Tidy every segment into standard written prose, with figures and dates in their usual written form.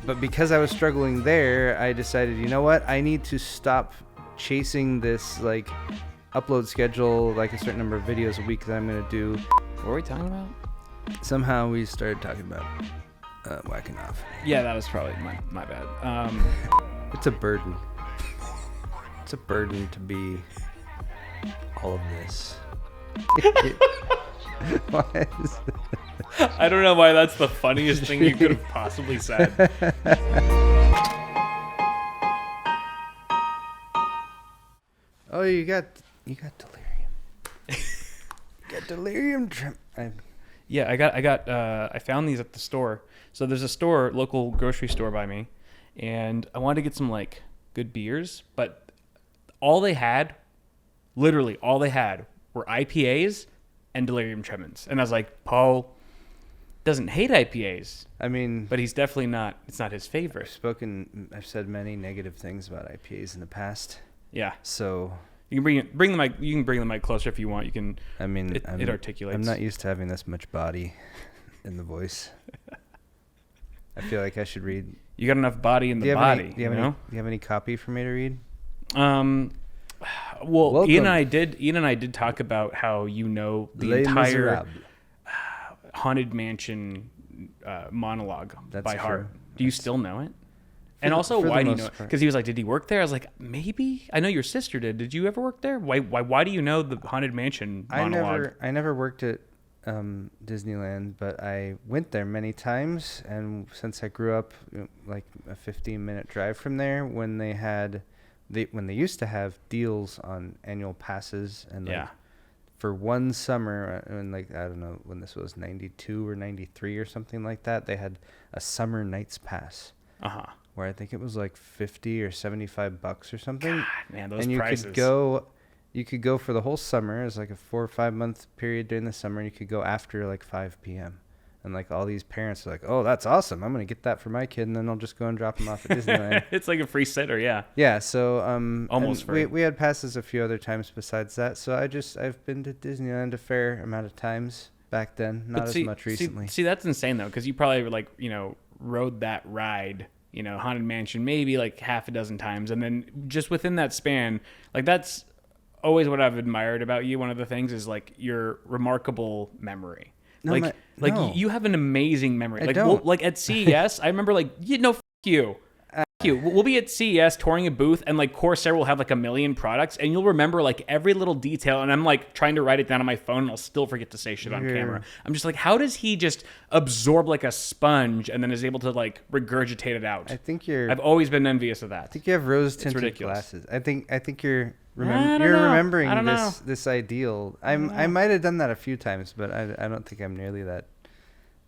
But because I was struggling there, I decided, you know what? I need to stop chasing this like upload schedule, like a certain number of videos a week that I'm gonna do. What were we talking about? Somehow we started talking about whacking off. Yeah, that was probably my bad. It's a burden. It's a burden to be all of this. I don't know why that's the funniest thing you could have possibly said. Oh, you got delirium. You got delirium. Yeah, I found these at the store. So there's a store, local grocery store by me, and I wanted to get some like good beers, but literally all they had were IPAs and delirium tremens. And I was like, Paul doesn't hate IPAs. I mean, but he's definitely not. It's not his favorite. I've said many negative things about IPAs in the past. Yeah. So you can bring the mic. You can bring the mic closer if you want. You can. I mean, it articulates. I'm not used to having this much body in the voice. I feel like I should read. You got enough body in the body. Do you have any copy for me to read? Well, Welcome. Ian and I did talk about how the Les entire Miserables. Haunted Mansion monologue by heart. True. Do you still know it? And also, why do you know it? Because he was like, did he work there? I was like, maybe. I know your sister did. Did you ever work there? Why do you know the Haunted Mansion monologue? I never worked at Disneyland, but I went there many times. And since I grew up like a 15-minute drive from there, when they used to have deals on annual passes, and like, for one summer, and like I don't know when this was, 92 or 93 or something like that, they had a summer nights pass. Where I think it was like $50 or $75 or something. God, man, those and you prices. You could go for the whole summer. It's like a 4 or 5 month period during the summer. And you could go after like 5 p.m. And like all these parents are like, oh, that's awesome. I'm going to get that for my kid. And then I'll just go and drop him off at Disneyland. It's like a free sitter. Yeah. Yeah. So, almost free. We had passes a few other times besides that. So I've been to Disneyland a fair amount of times back then. Not as much recently. See, that's insane though. Cause you probably like, rode that ride, Haunted Mansion, maybe like half a dozen times. And then just within that span, like that's always what I've admired about you. One of the things is like your remarkable memory. No, you have an amazing memory. I don't. Like at CES, I remember like, fuck you. We'll be at CES touring a booth, and like Corsair will have like a million products, and you'll remember like every little detail. And I'm like trying to write it down on my phone, and I'll still forget to say shit on camera. I'm just like, how does he just absorb like a sponge and then is able to like regurgitate it out? I've always been envious of that. I think you have rose tinted glasses. I think you're remembering this ideal. I might have done that a few times, but I don't think I'm nearly that.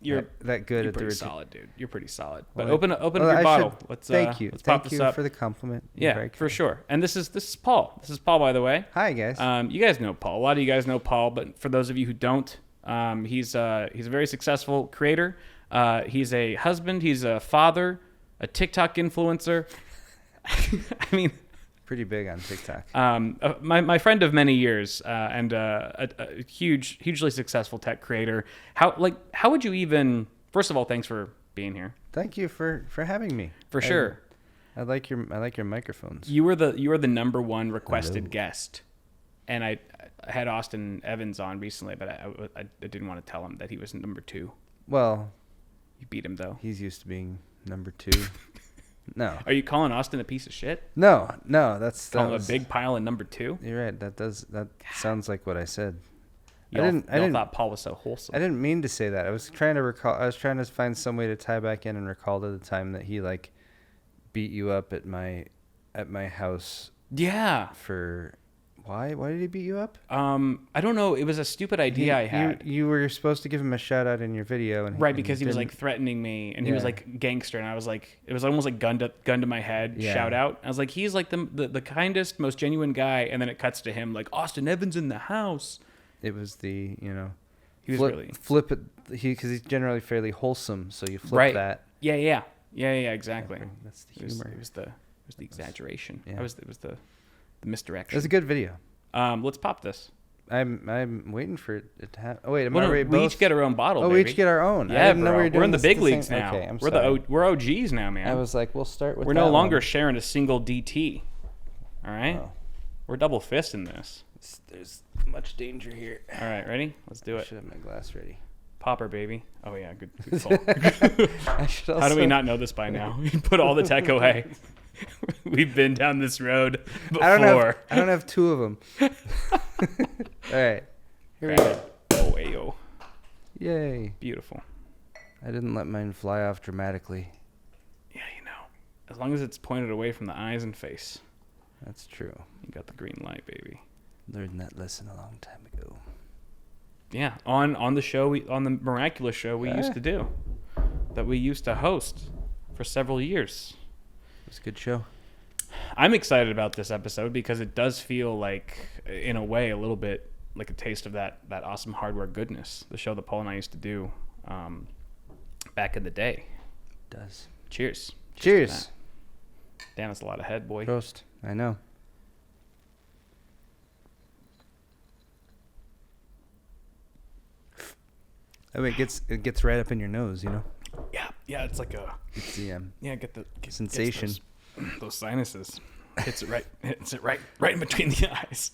You're that good at the pretty solid, dude. You're pretty solid. But open up your bottle. Thank you. Let's pop this up for the compliment. Yeah, for sure. And this is Paul. This is Paul, by the way. Hi, guys. You guys know Paul. A lot of you guys know Paul, but for those of you who don't, he's a very successful creator. He's a husband. He's a father. A TikTok influencer. I mean, pretty big on TikTok. My friend of many years, and a hugely successful tech creator. How would you even? First of all, thanks for being here. Thank you for having me. For sure. I like your microphones. You were the number one requested guest, and I had Austin Evans on recently, but I didn't want to tell him that he was number 2. Well, you beat him though. He's used to being number 2. No. Are you calling Austin a piece of shit? No. That's calling him a big pile in number 2. You're right. That sounds like what I said. I thought Paul was so wholesome. I didn't mean to say that. I was trying to recall. I was trying to find some way to tie back in and recall to the time that he like beat you up at my house. Yeah. For why? Why did he beat you up? I don't know. It was a stupid idea I had. You were supposed to give him a shout out in your video, and because he was like threatening me, and he was like gangster, and I was like, it was almost like gun to my head, shout out. I was like, he's like the kindest, most genuine guy, and then it cuts to him like Austin Evans in the house. It was the he was really flip it because he's generally fairly wholesome, so you flip that. Yeah, exactly. That's the humor. It was the exaggeration. Yeah. It was the misdirection. It was a good video. Let's pop this. I'm waiting for it to happen. Oh wait, Well, we both? each get our own bottle. Oh, baby. we each get our own. I Yeah, didn't know bro. we were doing We're in the this big at the leagues same- now. Okay, I'm we're sorry. we're OGs now, man. I was like, we'll start with. We're that no longer one. sharing a single DT. All right, Oh. we're double fisting this. There's much danger here. All right, ready? Let's do I it. should have my glass ready. Popper, baby. Oh yeah, good call. I should also, How do we not know this by now? We put all the tech away. We've been down this road before. I don't have two of them. All right. Here we go. Oh, ayo. Yay. Beautiful. I didn't let mine fly off dramatically. Yeah, as long as it's pointed away from the eyes and face. That's true. You got the green light, baby. Learned that lesson a long time ago. Yeah, on the show, on the Miraculous show we used to do, that we used to host for several years. It was a good show. I'm excited about this episode because it does feel like, in a way, a little bit like a taste of that awesome hardware goodness. The show that Paul and I used to do back in the day. It does. Cheers. Cheers. Damn, that's a lot of head, boy. Prost. I know. Oh, it gets right up in your nose, you know. Yeah, it's like a It's the sensation. Those sinuses. Hits it right in between the eyes.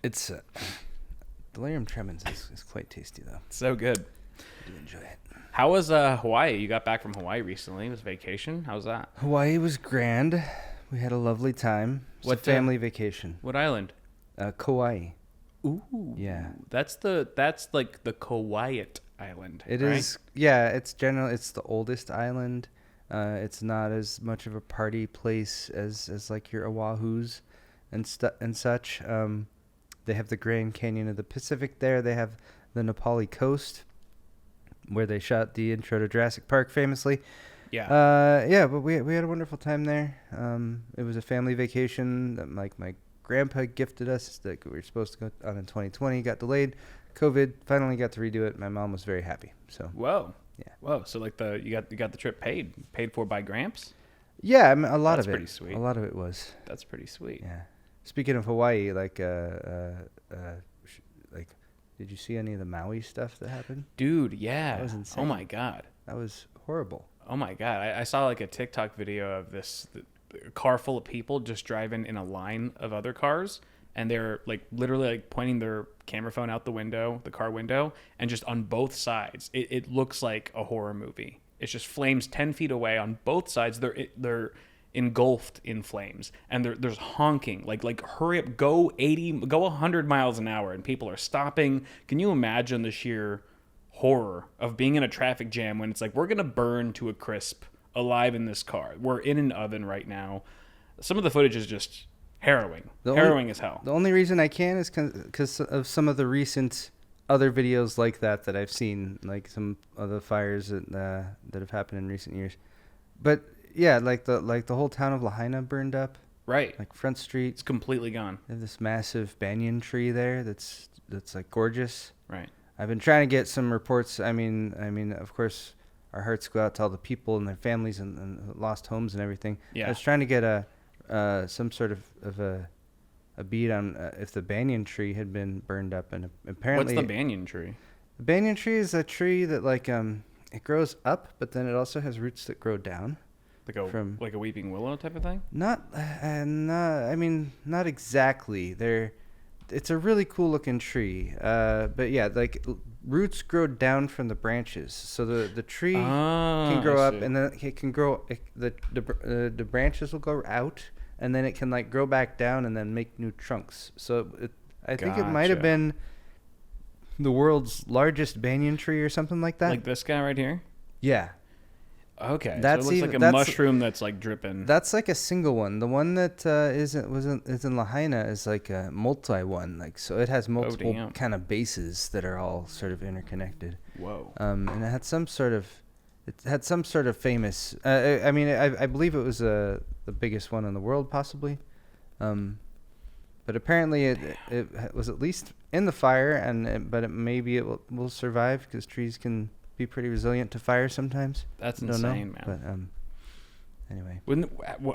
It's delirium tremens is quite tasty though. So good. I do enjoy it. How was Hawaii? You got back from Hawaii recently. It was vacation. How was that? Hawaii was grand. We had a lovely time. What family vacation? What island? Kauai. Ooh. Yeah. That's like the Kauai island. It right? is. Yeah, it's the oldest island. It's not as much of a party place as like your Oahu's and such. They have the Grand Canyon of the Pacific there. They have the Nepali coast where they shot the intro to Jurassic Park famously. Yeah. Yeah, but we had a wonderful time there. It was a family vacation that my grandpa gifted us that we were supposed to go on in 2020. Got delayed. COVID, finally got to redo it. My mom was very happy. So. Whoa. Yeah. Whoa. So like you got the trip paid for by Gramps? Yeah, I mean, a lot That's of it. pretty sweet. A lot of it was. That's pretty sweet. Yeah. Speaking of Hawaii, like, did you see any of the Maui stuff that happened? Dude, yeah. That was insane. Oh my God. That was horrible. Oh my God. I saw like a TikTok video of a car full of people just driving in a line of other cars. And they're like literally like pointing their camera phone out the car window. And just on both sides, it looks like a horror movie. It's just flames 10 feet away on both sides. They're engulfed in flames, and there's honking like hurry up, go 100 miles an hour, and people are stopping. Can you imagine the sheer horror of being in a traffic jam when it's like, we're gonna burn to a crisp alive in this car, we're in an oven right now? Some of the footage is just harrowing as hell. The only reason I can is because of some of the recent other videos like that I've seen, like some of the fires that have happened in recent years. But yeah, like the whole town of Lahaina burned up. Right. Like Front Street. It's completely gone. They have this massive banyan tree there that's like gorgeous. Right. I've been trying to get some reports. I mean, of course, our hearts go out to all the people and their families and lost homes and everything. Yeah. I was trying to get some sort of a beat on if the banyan tree had been burned up, and apparently. What's the banyan tree? The banyan tree is a tree that like it grows up, but then it also has roots that grow down. Like a weeping willow type of thing? Not exactly. It's a really cool looking tree. But yeah, like roots grow down from the branches, so the tree can grow up, and then it can grow. The branches will go out, and then it can like grow back down and then make new trunks. So I think it might have been the world's largest banyan tree or something like that. Like this guy right here? Yeah. Okay, so it looks like a mushroom that's like dripping. That's like a single one. The one that is in Lahaina is like a multi one. Like, so it has multiple kind of bases that are all sort of interconnected. Whoa. And it had some sort of famous. I believe it was the biggest one in the world, possibly. But apparently it was at least in the fire, but maybe it will survive because trees can be pretty resilient to fire sometimes. That's insane, man. But anyway,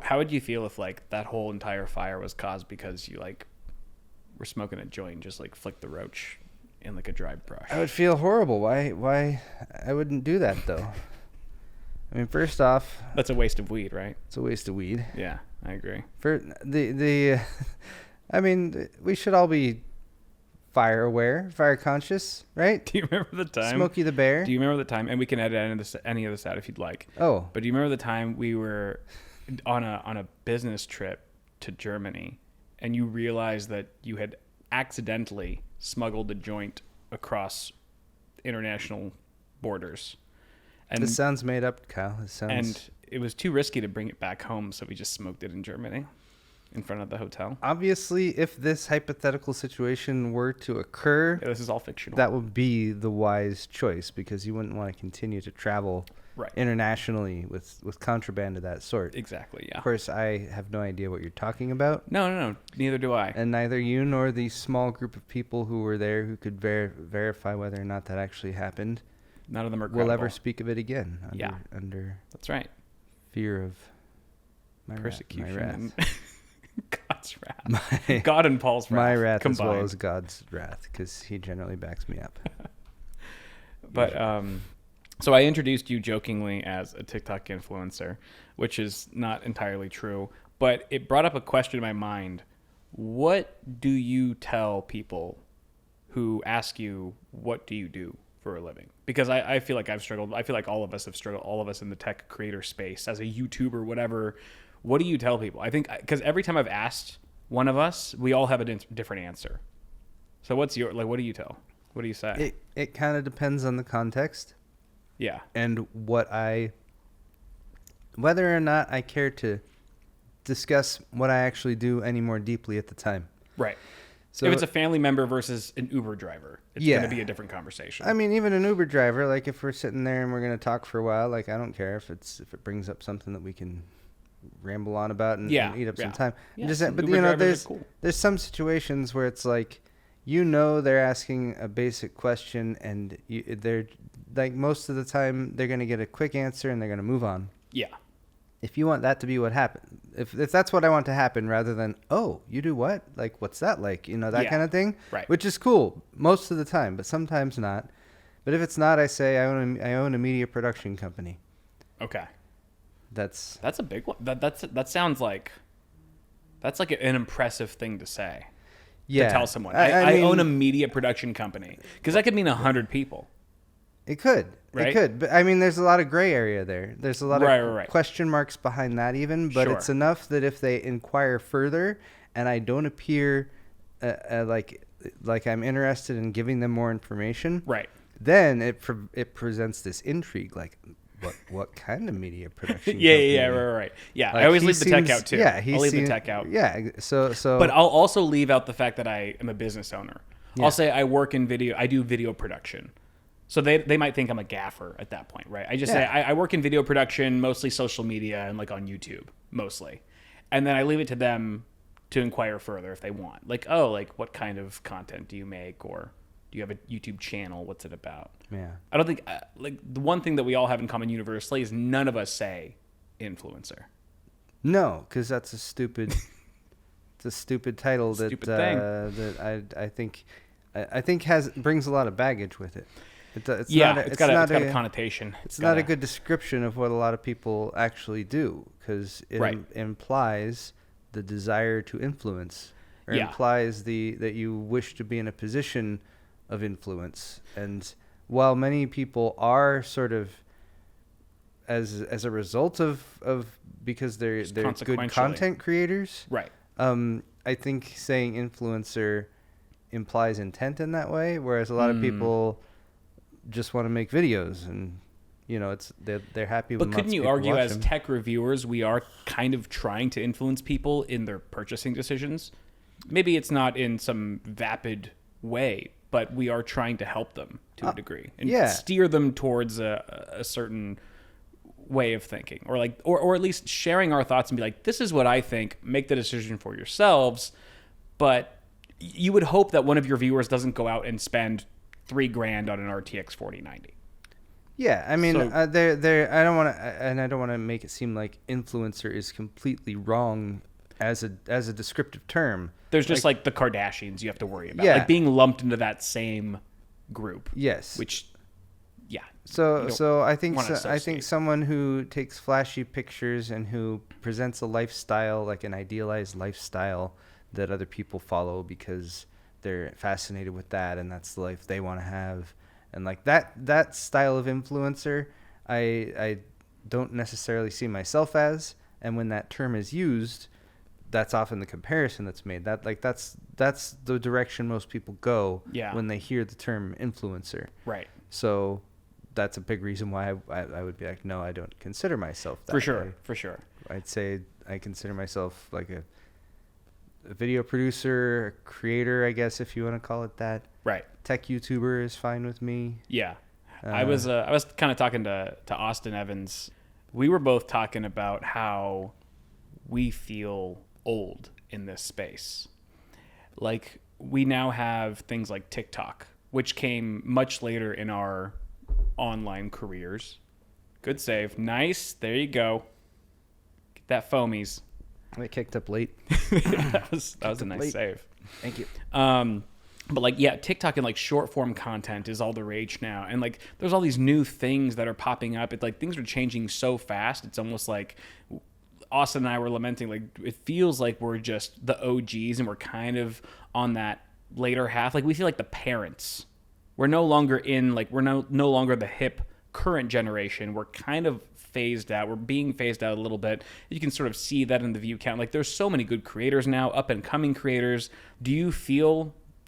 how would you feel if like that whole entire fire was caused because you like we're smoking a joint and just like flick the roach in like a dry brush. I would feel horrible. Why? I wouldn't do that though. I mean, first off, That's a waste of weed, right? it's a waste of weed. Yeah, I agree. For I mean, we should all be fire aware, fire conscious, right? Do you remember the time? Smokey the Bear. Do you remember the time? And we can edit any of this out if you'd like. Oh, But do you remember the time we were on a business trip to Germany, and you realized that you had accidentally smuggled a joint across international borders? And this sounds made up, Kyle. This sounds. and it was too risky to bring it back home, so we just smoked it in Germany in front of the hotel. Obviously, if this hypothetical situation were to occur, Yeah, this is all fictional. that would be the wise choice because you wouldn't want to continue to travel Right. internationally with contraband of that sort. Exactly, yeah. Of course, I have no idea what you're talking about, No. Neither do I. and neither you nor the small group of people who were there who could verify whether or not that actually happened None of them are will credible. ever speak of it again. Under That's right. fear of my Persecution wrath. and God's wrath. God and Paul's wrath. My wrath combined. as well as God's wrath, because he generally backs me up. But so I introduced you jokingly as a TikTok influencer, which is not entirely true, but it brought up a question in my mind. What do you tell people who ask you, what do you do for a living? Because I feel like I've struggled. I feel like all of us have struggled, all of us in the tech creator space, as a YouTuber, whatever. What do you tell people? I think, because every time I've asked one of us, we all have a different answer. So what's your, like, what do you tell? What do you say? It kind of depends on the context. Yeah. And whether or not I care to discuss what I actually do any more deeply at the time. Right. So If it's a family member versus an Uber driver, it's Yeah. going to be a different conversation. I mean, even an Uber driver, like if we're sitting there and we're going to talk for a while, like I don't care if it brings up something that we can ramble on about and eat up some time. Yeah, Just, some but Uber you know, drivers are cool. there's some situations where it's like, you know, they're asking a basic question and they're like, most of the time they're going to get a quick answer and they're going to move on. Yeah. If you want that to be what happened, if that's what I want to happen, rather than, oh, you do what? Like, what's that like? You know, that Yeah. kind of thing. Right. Which is cool most of the time, but sometimes not. But if it's not, I say I own a media production company. Okay. That's That's a big one. That sounds like, that's like an impressive thing to say. yeah. To tell someone. I I mean, own a media production company. Because that could mean 100 people. It could. Right? It could. But I mean, there's a lot of gray area there. There's a lot of question marks behind that even, but Sure. it's enough that if they inquire further and I don't appear like I'm interested in giving them more information, Right. then it presents this intrigue, like what kind of media production? Yeah, company? right. Yeah, Like, I always he leave the tech seems- out too. Yeah, I'll leave the tech out. Yeah, so But I'll also leave out the fact that I am a business owner. Yeah. I'll say I work in video. I do video production. So they might think I'm a gaffer at that point, right? I just say I work in video production, mostly social media and like on YouTube, mostly. And then I leave it to them to inquire further if they want. Like, oh, like what kind of content do you make? Or do you have a YouTube channel? What's it about? yeah. I don't think, like, the one thing that we all have in common universally is none of us say influencer. No, because that's a stupid. It's a stupid title Stupid thing. that I think brings a lot of baggage with it. It's got not a connotation. It's not a good description of what a lot of people actually do, because it implies the desire to influence, or implies that you wish to be in a position of influence. And while many people are sort of as a result of because they're good content creators, right? I think saying influencer implies intent in that way, whereas a lot of people just want to make videos, and you know, they're happy with. But couldn't you argue, as tech reviewers, we are kind of trying to influence people in their purchasing decisions? Maybe it's not in some vapid way, but we are trying to help them to a degree and steer them towards a certain way of thinking, or like, or at least sharing our thoughts and be like, this is what I think, make the decision for yourselves. But you would hope that one of your viewers doesn't go out and spend $3,000 on an RTX 4090. Yeah, I mean, So- I don't want to make it seem like influencer is completely wrong as a descriptive term. There's just like the Kardashians you have to worry about. Yeah. Like being lumped into that same group. Yes. Which, yeah. So I think wanna I think associate. someone who takes flashy pictures and who presents a lifestyle, like an idealized lifestyle that other people follow because they're fascinated with that and that's the life they want to have, and like that style of influencer, I don't necessarily see myself as. And when that term is used, that's often the comparison that's made. That's the direction most people go when they hear the term influencer. Right. So that's a big reason why I would be like, no, I don't consider myself that. For sure. I'd say I consider myself like a video producer, a creator, I guess, if you want to call it that. Right. Tech YouTuber is fine with me. Yeah. I was kind of talking to Austin Evans. We were both talking about how we feel old in this space. Like, we now have things like TikTok, which came much later in our online careers. Good save. Nice. There you go. Get that foamies. I kicked up late. that was a nice late. save. Thank you. But like, yeah, TikTok and like short form content is all the rage now. And like, there's all these new things that are popping up. It's like things are changing so fast. It's almost like Austin and I were lamenting, like, it feels like we're just the OGs and we're kind of on that later half. Like, we feel like the parents. We're no longer we're no longer the hip current generation. We're kind of phased out. We're being phased out a little bit. You can sort of see that in the view count. Like, there's so many good creators now, up and coming creators.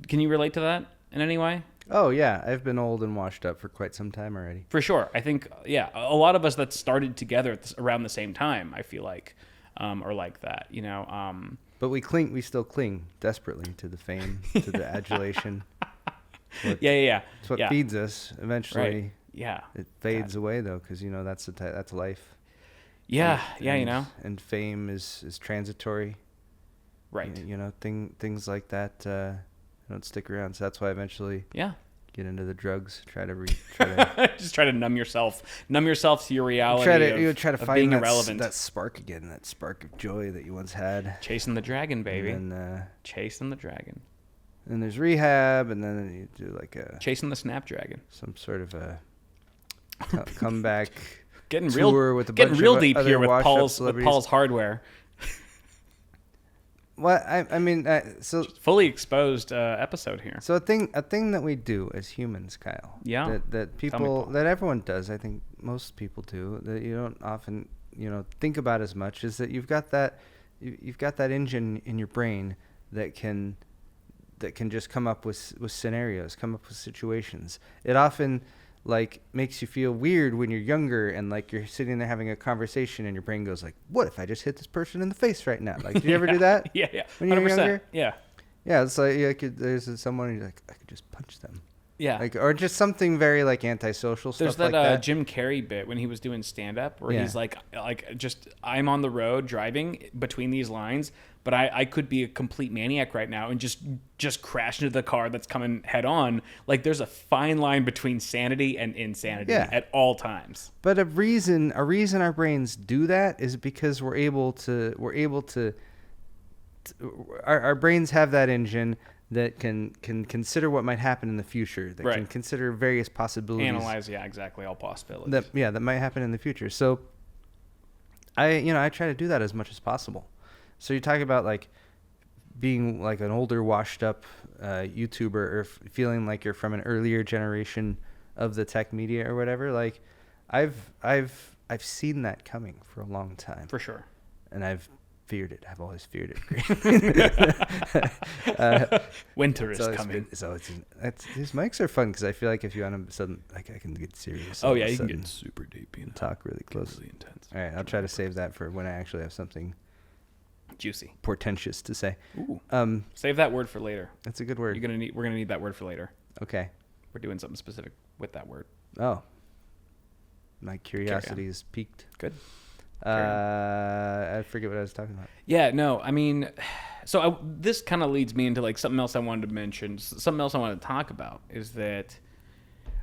Can you relate to that in any way? Oh, yeah. I've been old and washed up for quite some time already. For sure. I think, yeah, a lot of us that started together around the same time, I feel like, are like that, you know. But we still cling desperately to the fame, to the adulation. Yeah. It's what feeds us. Eventually, Right. Yeah. it fades away, though, because, you know, that's life. Yeah, And, you know. And fame is transitory. Right. You know, things like that don't stick around. So that's why eventually get into the drugs, try to just try to numb yourself to your reality. Try to of find being that, irrelevant. that spark again, that spark of joy that you once had. Chasing the dragon, baby. And Chasing the dragon. then there's rehab, and then you do like Chasing the snapdragon. some sort of a comeback Getting tour real, with a getting bunch real of deep other here with washed-up Paul's celebrities. hardware. Well, I mean, so Fully exposed episode here. So a thing that we do as humans, Kyle. Yeah. That Tell me, people Paul. that everyone does. I think most people do. That you don't often think about as much is that you've got that engine in your brain that can just come up with scenarios, come up with situations. It often like makes you feel weird when you're younger and like you're sitting there having a conversation and your brain goes like, what if I just hit this person in the face right now? Like, did you ever do that? Yeah. When you were 100%. younger? Yeah. Yeah, it's like there's someone who's like, I could just punch them. Yeah. Like, or just something very like antisocial There's stuff that, like that. Jim Carrey bit when he was doing stand up where Yeah. he's like just I'm on the road driving between these lines, but I could be a complete maniac right now and just crash into the car that's coming head on. Like, there's a fine line between sanity and insanity at all times. But a reason our brains do that is because we're able to our brains have that engine that can consider what might happen in the future, that can consider various possibilities. Analyze, exactly, all possibilities. That might happen in the future. So I try to do that as much as possible. So you talk about like being like an older washed up YouTuber or feeling like you're from an earlier generation of the tech media or whatever. Like I've seen that coming for a long time. For sure. And I've feared it. I've always feared it. Winter is coming. These mics are fun because I feel like if you're on a sudden, like I can get serious. Oh yeah, you can get super deep and talk really close. Really intense. All right, I'll try to save that for when I actually have something juicy, portentous to say. Ooh. Save that word for later. That's a good word. We're gonna need that word for later. Okay. We're doing something specific with that word. Oh. My curiosity is piqued. Good. I forget what I was talking about. Yeah, no, I mean, so this kind of leads me into like something else I wanted to mention. Something else I wanted to talk about is that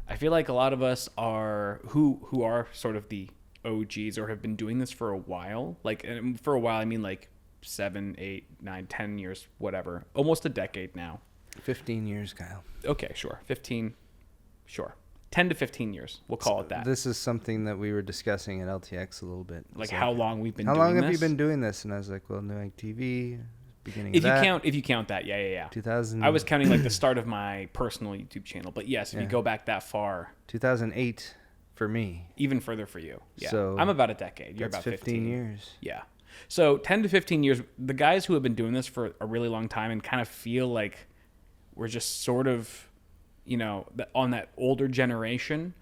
I feel like a lot of us are who are sort of the OGs or have been doing this for a while. Like, and for a while, I mean like 7, 8, 9, 10 years, whatever. Almost a decade now. 15 years, Kyle. Okay, sure. 15, sure. 10 to 15 years. We'll call it that. This is something that we were discussing at LTX a little bit. Like how long we've been how doing long this? have you been doing this? And I was like, well, doing TV, beginning If of that. you count that, yeah. 2000. I was counting like the start of my personal YouTube channel, but yes, if you go back that far, 2008 for me. even further for you. Yeah, So I'm about a decade. You're That's about 15 years. Yeah. So 10 to 15 years, the guys who have been doing this for a really long time and kind of feel like we're just sort of, on that older generation,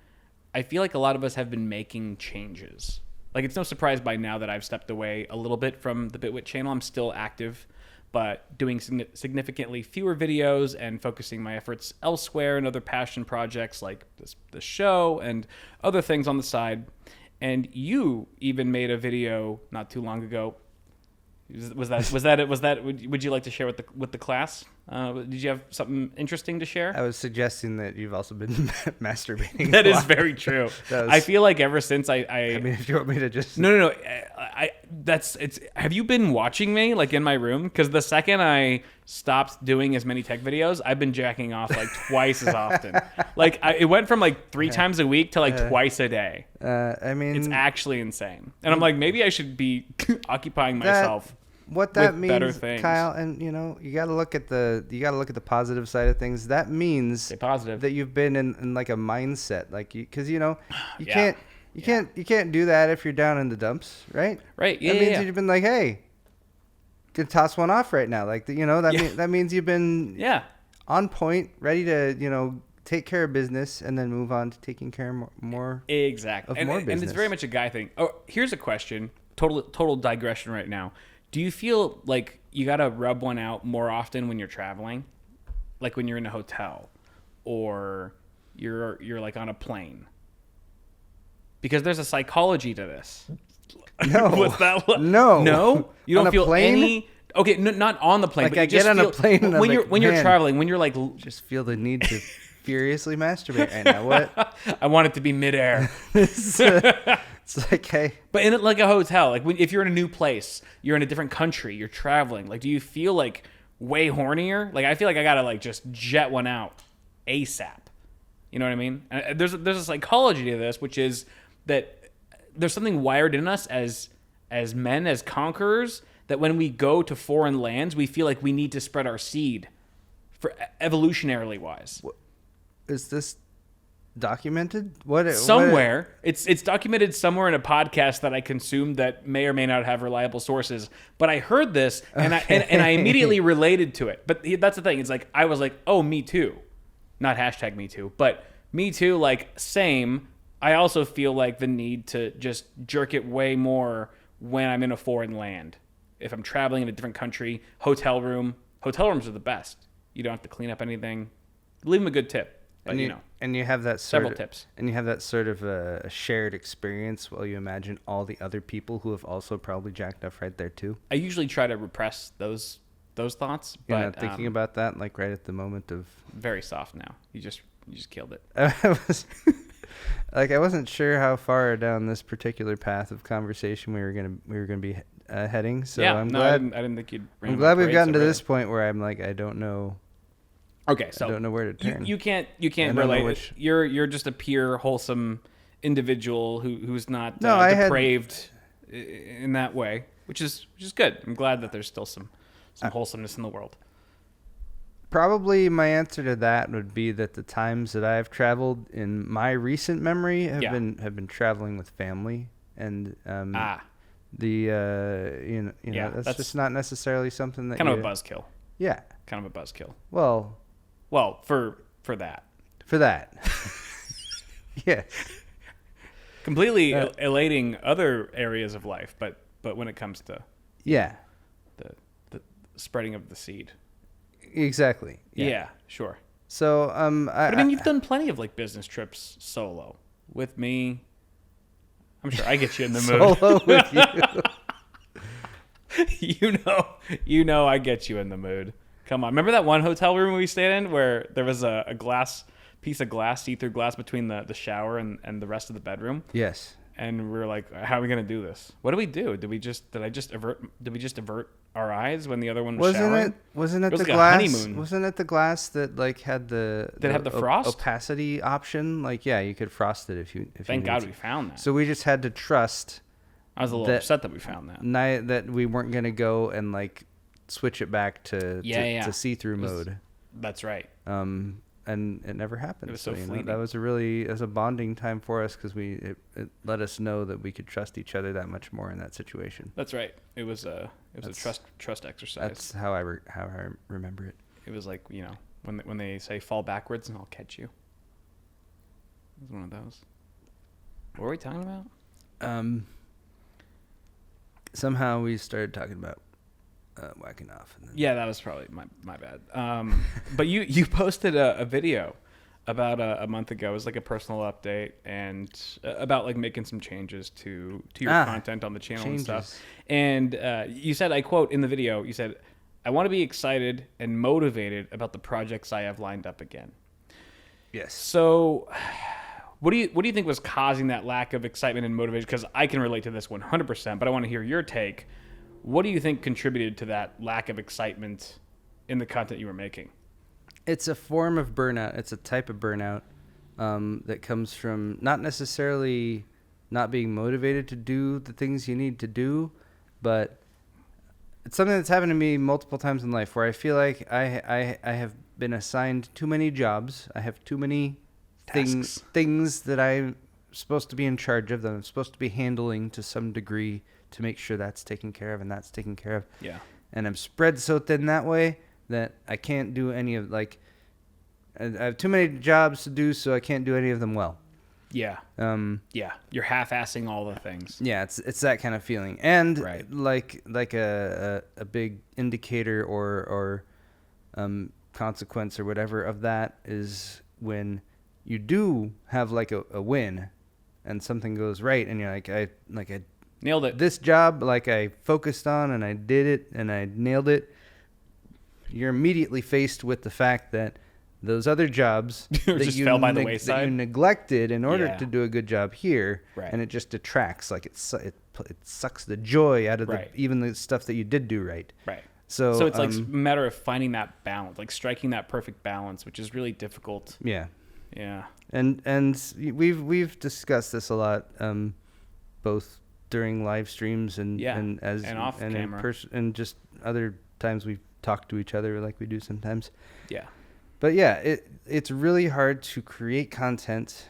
I feel like a lot of us have been making changes. Like, it's no surprise by now that I've stepped away a little bit from the Bitwit channel. I'm still active, but doing significantly fewer videos and focusing my efforts elsewhere in other passion projects like the show and other things on the side. And you even made a video not too long ago. Was that? Would you like to share with the class? Did you have something interesting to share? I was suggesting that you've also been masturbating. That is very true. I feel like ever since I mean, if you want me to just no. Have you been watching me like in my room? Because the second I stopped doing as many tech videos, I've been jacking off like twice as often. Like it went from like 3 times a week to like twice a day. I mean, it's actually insane. And I'm like, maybe I should be occupying myself. What that with better means, things. Kyle, and you got to look at the positive side of things. That means Stay positive. that you've been in like a mindset, like because you Yeah. can't do that if you're down in the dumps, right? Right. Yeah. That means yeah. you've been like, hey, can toss one off right now, like that means you've been on point, ready to take care of business, and then move on to taking care of more Exactly. more And business. it's very much a guy thing. Oh, here's a question. Total digression right now. Do you feel like you got to rub one out more often when you're traveling? Like when you're in a hotel or you're like on a plane? Because there's a psychology to this. No. Was that No. You don't On a feel plane? any. Okay, not on the plane. Like but I you just get on a feel- plane and I'm when you're like, when you're man. traveling, when you're like, just feel the need to furiously masturbate right now. What? I want it to be midair. It's like, hey, But in like a hotel, like if you're in a new place, you're in a different country, you're traveling. Like, do you feel like way hornier? Like, I feel like I gotta like just jet one out ASAP. You know what I mean? And there's a psychology to this, which is that there's something wired in us as men, as conquerors, that when we go to foreign lands, we feel like we need to spread our seed, for evolutionarily wise. is this documented? What Somewhere. It's documented somewhere in a podcast that I consumed that may or may not have reliable sources. But I heard this and I immediately related to it. But that's the thing. It's like I was like, oh, me too. Not hashtag me too, but me too, like same. I also feel like the need to just jerk it way more when I'm in a foreign land. If I'm traveling in a different country, hotel rooms are the best. You don't have to clean up anything. Leave them a good tip. But and you have that several tips. And you have that sort of a shared experience while you imagine all the other people who have also probably jacked off right there too. I usually try to repress those thoughts, but You're not thinking about that like right at the moment of very soft now. You just killed it. I wasn't sure how far down this particular path of conversation we were gonna be heading. So yeah, I'm no, glad. I didn't think you'd. I'm glad we've gotten to this point where I'm like, I don't know. Okay, so I don't know where to turn. You can't don't know relate. which- You're just a pure wholesome individual who's not No, I had- depraved in that way, which is good. I'm glad that there's still some wholesomeness in the world. Probably my answer to that would be that the times that I've traveled in my recent memory have been traveling with family, and that's just not necessarily something that kind of a buzzkill. Yeah, kind of a buzzkill. Well, for that. For that. Yeah. Completely elating other areas of life, but when it comes to the spreading of the seed. Exactly. Yeah, sure. So but I mean, you've done plenty of like business trips solo with me. I'm sure I get you in the mood. Solo with you. you know I get you in the mood. Come on. Remember that one hotel room we stayed in where there was a piece of glass, see-through glass between the shower and the rest of the bedroom? Yes. And we were like, how are we going to do this? What do we do? Did we just avert our eyes when the other one was showering? Wasn't it was the like a glass? honeymoon. Wasn't it the glass that like had Did it have the frost? opacity option? Like, yeah, you could frost it if you Thank God to. we found that. So we just had to trust I was a little upset that we found that. that we weren't going to go and like switch it back to see-through mode. That's right. And it never happened. It was so fleeting. That was a bonding time for us because it let us know that we could trust each other that much more in that situation. That's right. It was a trust exercise. That's how I remember it. It was like, when they say fall backwards and I'll catch you. It was one of those. What were we talking about? Somehow we started talking about whacking off. Yeah, that was probably my bad. But you posted a video about a month ago. It was like a personal update and about like making some changes to your content on the channel and stuff. And you said, I quote in the video, you said, "I want to be excited and motivated about the projects I have lined up again." Yes. So what do you think was causing that lack of excitement and motivation? Because I can relate to this 100%, but I want to hear your take. What do you think contributed to that lack of excitement in the content you were making? It's a form of burnout. It's a type of burnout that comes from not necessarily not being motivated to do the things you need to do, but it's something that's happened to me multiple times in life where I feel like I have been assigned too many jobs. I have too many things that I'm supposed to be in charge of, that I'm supposed to be handling to some degree, to make sure that's taken care of and that's taken care of. Yeah. And I'm spread so thin that way that I can't do any of, like, I have too many jobs to do, so I can't do any of them well. Yeah. Yeah. You're half-assing all the things. Yeah, it's that kind of feeling. And right. like a big indicator or consequence or whatever of that is when you do have like a win and something goes right and you're like, I nailed it. This job, like I focused on and I did it and I nailed it. You're immediately faced with the fact that those other jobs that you fell by the wayside, that you neglected in order to do a good job here, right. And it just detracts, like it sucks the joy out of even the stuff that you did do right. Right. So it's like a matter of finding that balance, like striking that perfect balance, which is really difficult. Yeah. Yeah. And we've discussed this a lot, both during live streams and off camera. in person, and just other times we've talked to each other like we do sometimes. Yeah. But yeah, it's really hard to create content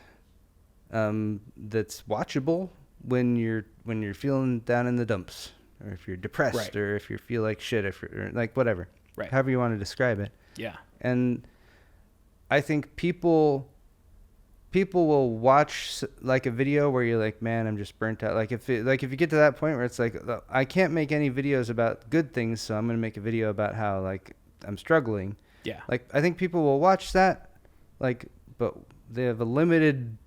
that's watchable when you're feeling down in the dumps, or if you're depressed, or if you feel like shit, or like whatever, however you want to describe it. Yeah. And I think people will watch like a video where you're like, man, I'm just burnt out. Like if you get to that point where it's like, I can't make any videos about good things, so I'm gonna make a video about how like I'm struggling. Yeah. Like I think people will watch that, like, but they have for a limited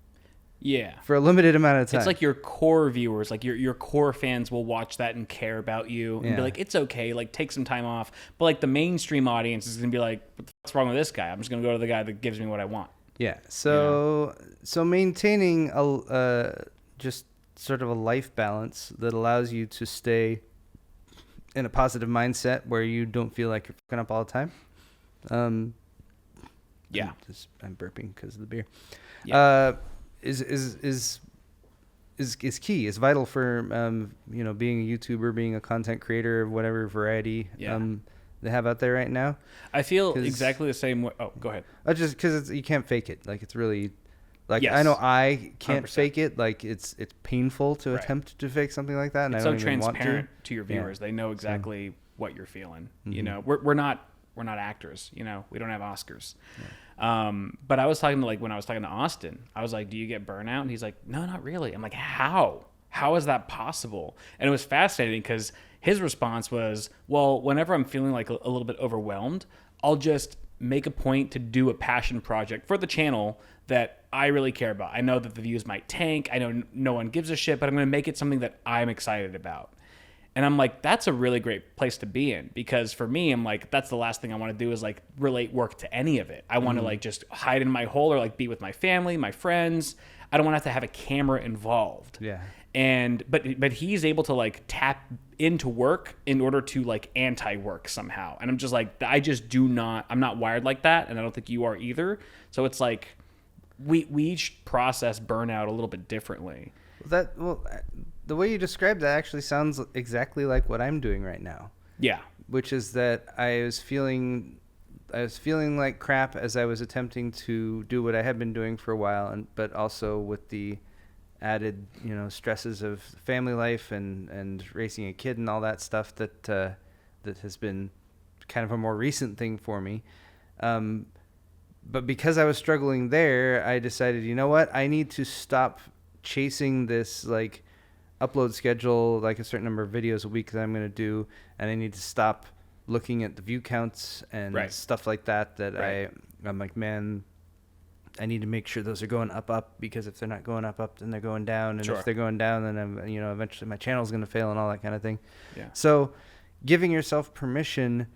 amount of time. It's like your core viewers, like your core fans will watch that and care about you and be like, it's okay, like take some time off. But like the mainstream audience is gonna be like, what the fuck's wrong with this guy? I'm just gonna go to the guy that gives me what I want. Yeah. So maintaining just sort of a life balance that allows you to stay in a positive mindset where you don't feel like you're fucking up all the time. Yeah. I'm burping because of the beer. Yeah. Is key. Is vital for being a YouTuber, being a content creator of whatever variety. Yeah. They have out there right now. I feel exactly the same way. Oh, go ahead. Just because you can't fake it. Like it's really, like yes. I know I can't 100%. fake it. Like it's painful to attempt to fake something like that. And it's I don't so even transparent want to your viewers. They know exactly what you're feeling. Mm-hmm. You know, we're not actors. You know, we don't have Oscars. Yeah. But I was talking to when I was talking to Austin, I was like, "Do you get burnout?" And he's like, "No, not really." I'm like, "How? How is that possible?" And it was fascinating because his response was, well, whenever I'm feeling like a little bit overwhelmed, I'll just make a point to do a passion project for the channel that I really care about. I know that the views might tank. I know no one gives a shit, but I'm going to make it something that I'm excited about. And I'm like, that's a really great place to be in, because for me, I'm like, that's the last thing I want to do is like relate work to any of it. I want to like just hide in my hole or like be with my family, my friends. I don't want to have a camera involved. Yeah. And but he's able to like tap into work in order to like anti-work somehow. And I'm just like, I'm not wired like that, and I don't think you are either. So it's like we each process burnout a little bit differently. The way you described that actually sounds exactly like what I'm doing right now. Yeah. Which is that I was feeling like crap as I was attempting to do what I had been doing for a while, but also with the added, stresses of family life and raising a kid and all that stuff that has been kind of a more recent thing for me. But because I was struggling there, I decided, you know what, I need to stop chasing this like upload schedule, like a certain number of videos a week that I'm going to do, and I need to stop looking at the view counts and stuff like that. I'm like, man, I need to make sure those are going up, because if they're not going up, then they're going down. And if they're going down, then eventually my channel's going to fail and all that kind of thing. Yeah. So giving yourself permission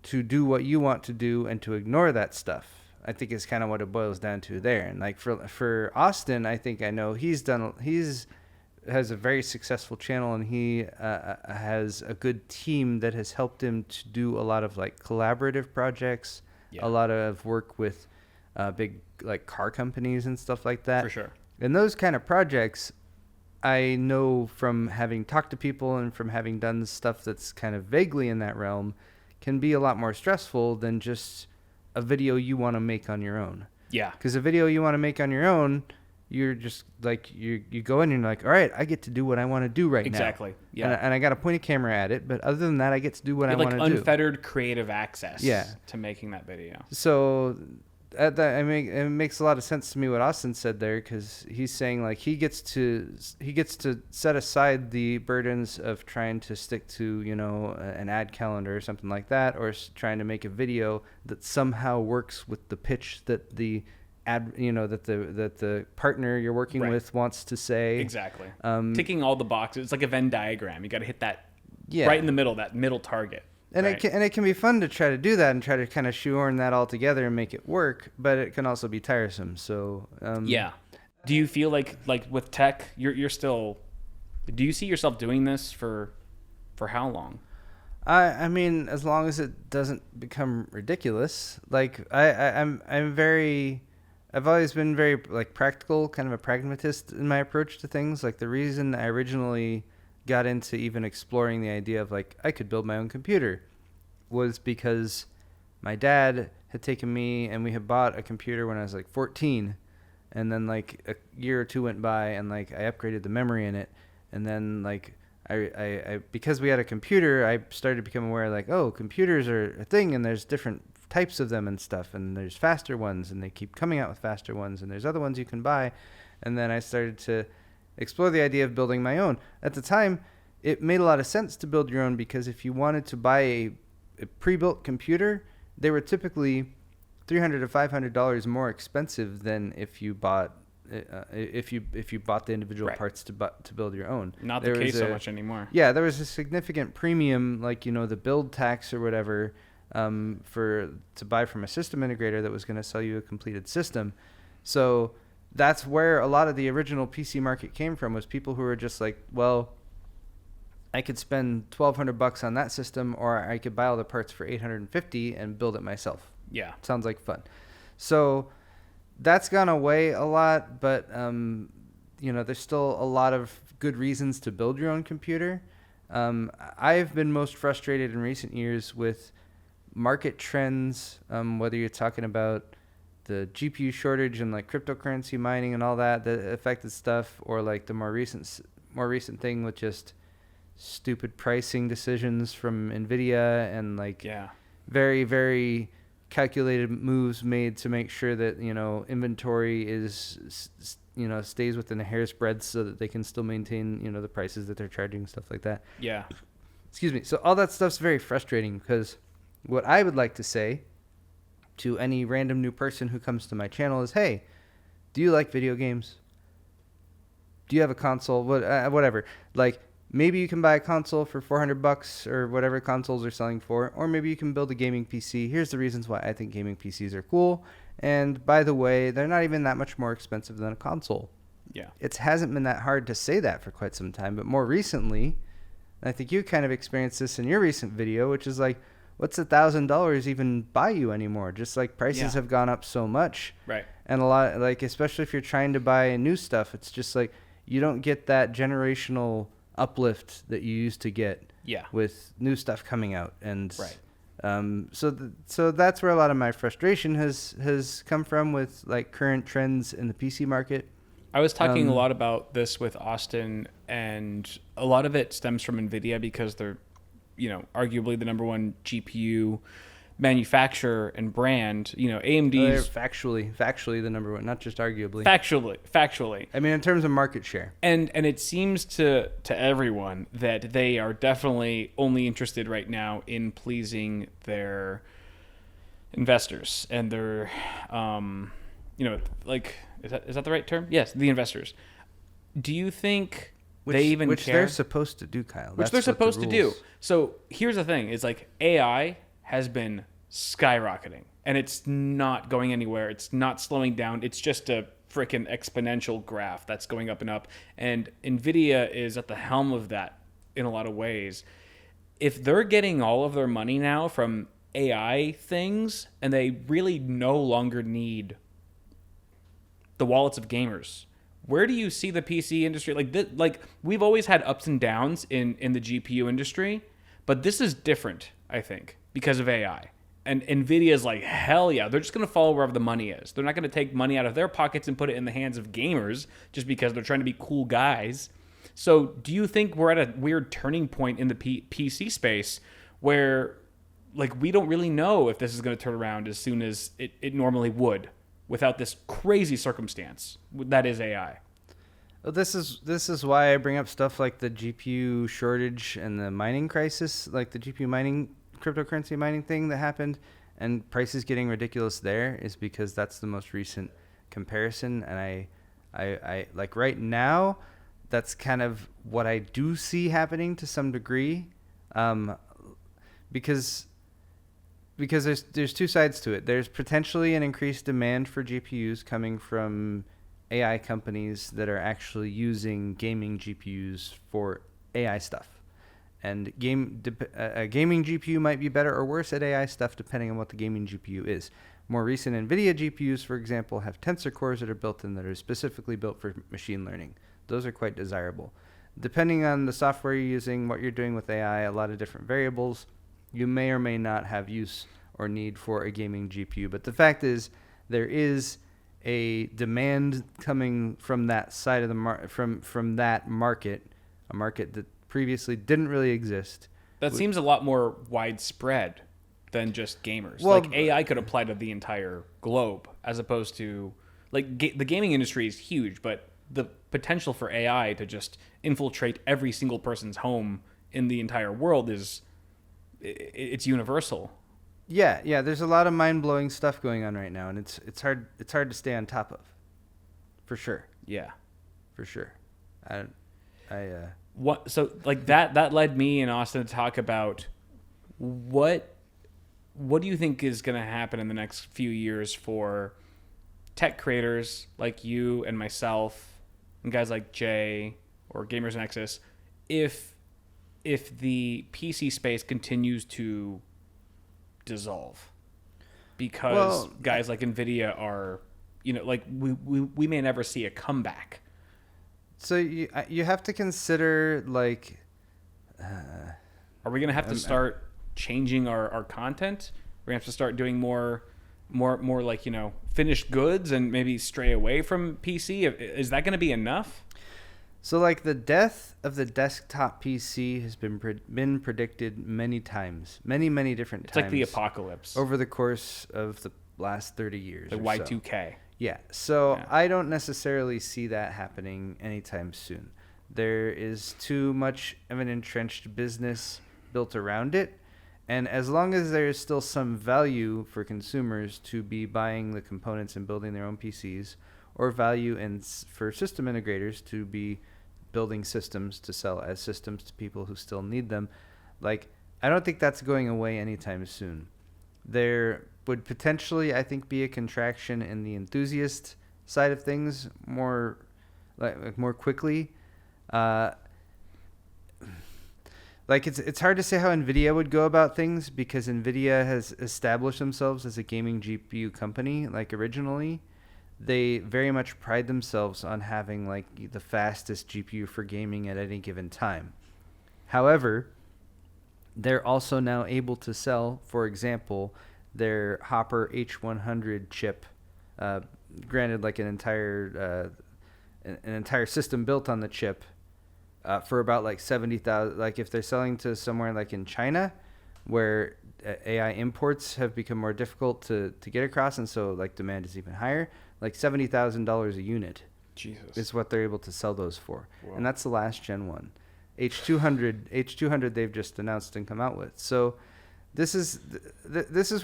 to do what you want to do and to ignore that stuff, I think is kind of what it boils down to there. And like for Austin, I think I know has a very successful channel, and he has a good team that has helped him to do a lot of like collaborative projects, a lot of work with big like car companies and stuff like that. For sure. And those kind of projects, I know from having talked to people and from having done stuff that's kind of vaguely in that realm, can be a lot more stressful than just a video you want to make on your own. Yeah. Because a video you want to make on your own, you're just like, you go in and you're like, all right, I get to do what I want to do right now. Exactly. Yeah. And I got to point a camera at it, but other than that, I get to do what I want to do. Like unfettered creative access. Yeah. To making that video. So it makes a lot of sense to me what Austin said there, because he's saying like he gets to set aside the burdens of trying to stick to an ad calendar or something like that, or trying to make a video that somehow works with the pitch that the ad that the partner you're working with wants to say. Exactly. Ticking all the boxes. It's like a Venn diagram. You got to hit that right in the middle, that middle target. And it can be fun to try to do that and try to kind of shoehorn that all together and make it work, but it can also be tiresome. So yeah. Do you feel like with tech, you're still? Do you see yourself doing this for how long? I mean, as long as it doesn't become ridiculous. Like I've always been very like practical, kind of a pragmatist in my approach to things. Like the reason I originally got into even exploring the idea of like I could build my own computer was because my dad had taken me and we had bought a computer when I was like 14, and then like a year or two went by and like I upgraded the memory in it, and then like I because we had a computer, I started to become aware like, oh, computers are a thing and there's different types of them and stuff, and there's faster ones and they keep coming out with faster ones, and there's other ones you can buy. And then I started to explore the idea of building my own. At the time, it made a lot of sense to build your own, because if you wanted to buy a pre-built computer, they were typically $300 to $500 more expensive than if you bought if you bought the individual parts to build your own. Not the case so much anymore. Yeah, there was a significant premium, like the build tax or whatever, to buy from a system integrator that was going to sell you a completed system. So that's where a lot of the original PC market came from, was people who were just like, well, I could spend $1,200 on that system, or I could buy all the parts for $850 and build it myself. Yeah. Sounds like fun. So that's gone away a lot, but there's still a lot of good reasons to build your own computer. I've been most frustrated in recent years with market trends, whether you're talking about the GPU shortage and like cryptocurrency mining and all that affected stuff, or like the more recent thing with just stupid pricing decisions from Nvidia and like very, very calculated moves made to make sure that inventory is stays within a hair's breadth so that they can still maintain the prices that they're charging, stuff like that. Yeah. Excuse me. So all that stuff's very frustrating, because what I would like to say to any random new person who comes to my channel is, hey, do you like video games? Do you have a console? Whatever. Like, maybe you can buy a console for $400 or whatever consoles are selling for, or maybe you can build a gaming PC. Here's the reasons why I think gaming PCs are cool. And by the way, they're not even that much more expensive than a console. Yeah. It hasn't been that hard to say that for quite some time, but more recently, and I think you kind of experienced this in your recent video, which is like, what's $1,000 even buy you anymore? Just like prices have gone up so much. Right. And a lot, like, especially if you're trying to buy new stuff, it's just like you don't get that generational uplift that you used to get with new stuff coming out. And so that's where a lot of my frustration has come from with like current trends in the PC market. I was talking a lot about this with Austin, and a lot of it stems from NVIDIA because they're, arguably the number one GPU manufacturer and brand. AMD's factually the number one, not just arguably. Factually. I mean, in terms of market share. And it seems to everyone that they are definitely only interested right now in pleasing their investors and their, is that the right term? Yes, the investors. Do you think they even which care? They're supposed to do, Kyle. Which they're supposed to do. So here's the thing: it's like AI has been skyrocketing, and it's not going anywhere. It's not slowing down. It's just a freaking exponential graph that's going up and up. And NVIDIA is at the helm of that in a lot of ways. If they're getting all of their money now from AI things, and they really no longer need the wallets of gamers, where do you see the PC industry? Like we've always had ups and downs in the GPU industry, but this is different, I think, because of AI. And NVIDIA's like, hell yeah, they're just going to follow wherever the money is. They're not going to take money out of their pockets and put it in the hands of gamers just because they're trying to be cool guys. So do you think we're at a weird turning point in the PC space where like we don't really know if this is going to turn around as soon as it normally would, without this crazy circumstance that is AI? Well, this is why I bring up stuff like the GPU shortage and the mining crisis, like the GPU mining, cryptocurrency mining thing that happened, and prices getting ridiculous there, is because that's the most recent comparison. And I like right now, that's kind of what I do see happening to some degree, because there's two sides to it. There's potentially an increased demand for GPUs coming from AI companies that are actually using gaming GPUs for AI stuff. And a gaming GPU might be better or worse at AI stuff depending on what the gaming GPU is. More recent NVIDIA GPUs, for example, have tensor cores that are built in that are specifically built for machine learning. Those are quite desirable. Depending on the software you're using, what you're doing with AI, a lot of different variables, you may or may not have use or need for a gaming GPU. But the fact is, there is a demand coming from that side of the from that market, a market that previously didn't really exist. That seems a lot more widespread than just gamers. Well, like AI could apply to the entire globe, as opposed to like the gaming industry is huge, but the potential for AI to just infiltrate every single person's home in the entire world it's universal. Yeah. There's a lot of mind-blowing stuff going on right now, and it's hard to stay on top of, for sure. Yeah, for sure. So like that led me and Austin to talk about what do you think is going to happen in the next few years for tech creators like you and myself and guys like Jay or Gamers Nexus if the PC space continues to dissolve, because guys like NVIDIA are, like we may never see a comeback. So you have to consider, like, are we going to have to start changing our content? We're going to have to start doing more like, finished goods and maybe stray away from PC. Is that going to be enough? So, like, the death of the desktop PC has been predicted many times, many different times. It's like the apocalypse over the course of the last 30 years. The Y2K. Yeah. So I don't necessarily see that happening anytime soon. There is too much of an entrenched business built around it. And as long as there is still some value for consumers to be buying the components and building their own PCs, or value for system integrators to be building systems to sell as systems to people who still need them, like, I don't think that's going away anytime soon. There would potentially, I think, be a contraction in the enthusiast side of things, more like more quickly. Uh, like it's hard to say how Nvidia would go about things because Nvidia has established themselves as a gaming GPU company. Like originally, they very much pride themselves on having like the fastest GPU for gaming at any given time. However, they're also now able to sell, for example, their Hopper H100 chip. Granted, like an entire system built on the chip, for about like 70,000. Like if they're selling to somewhere like in China, where AI imports have become more difficult to get across, and so like demand is even higher. Like $70,000 a unit. Jesus. Is what they're able to sell those for, Whoa. and that's the last gen one. H200 they've just announced and come out with. So this is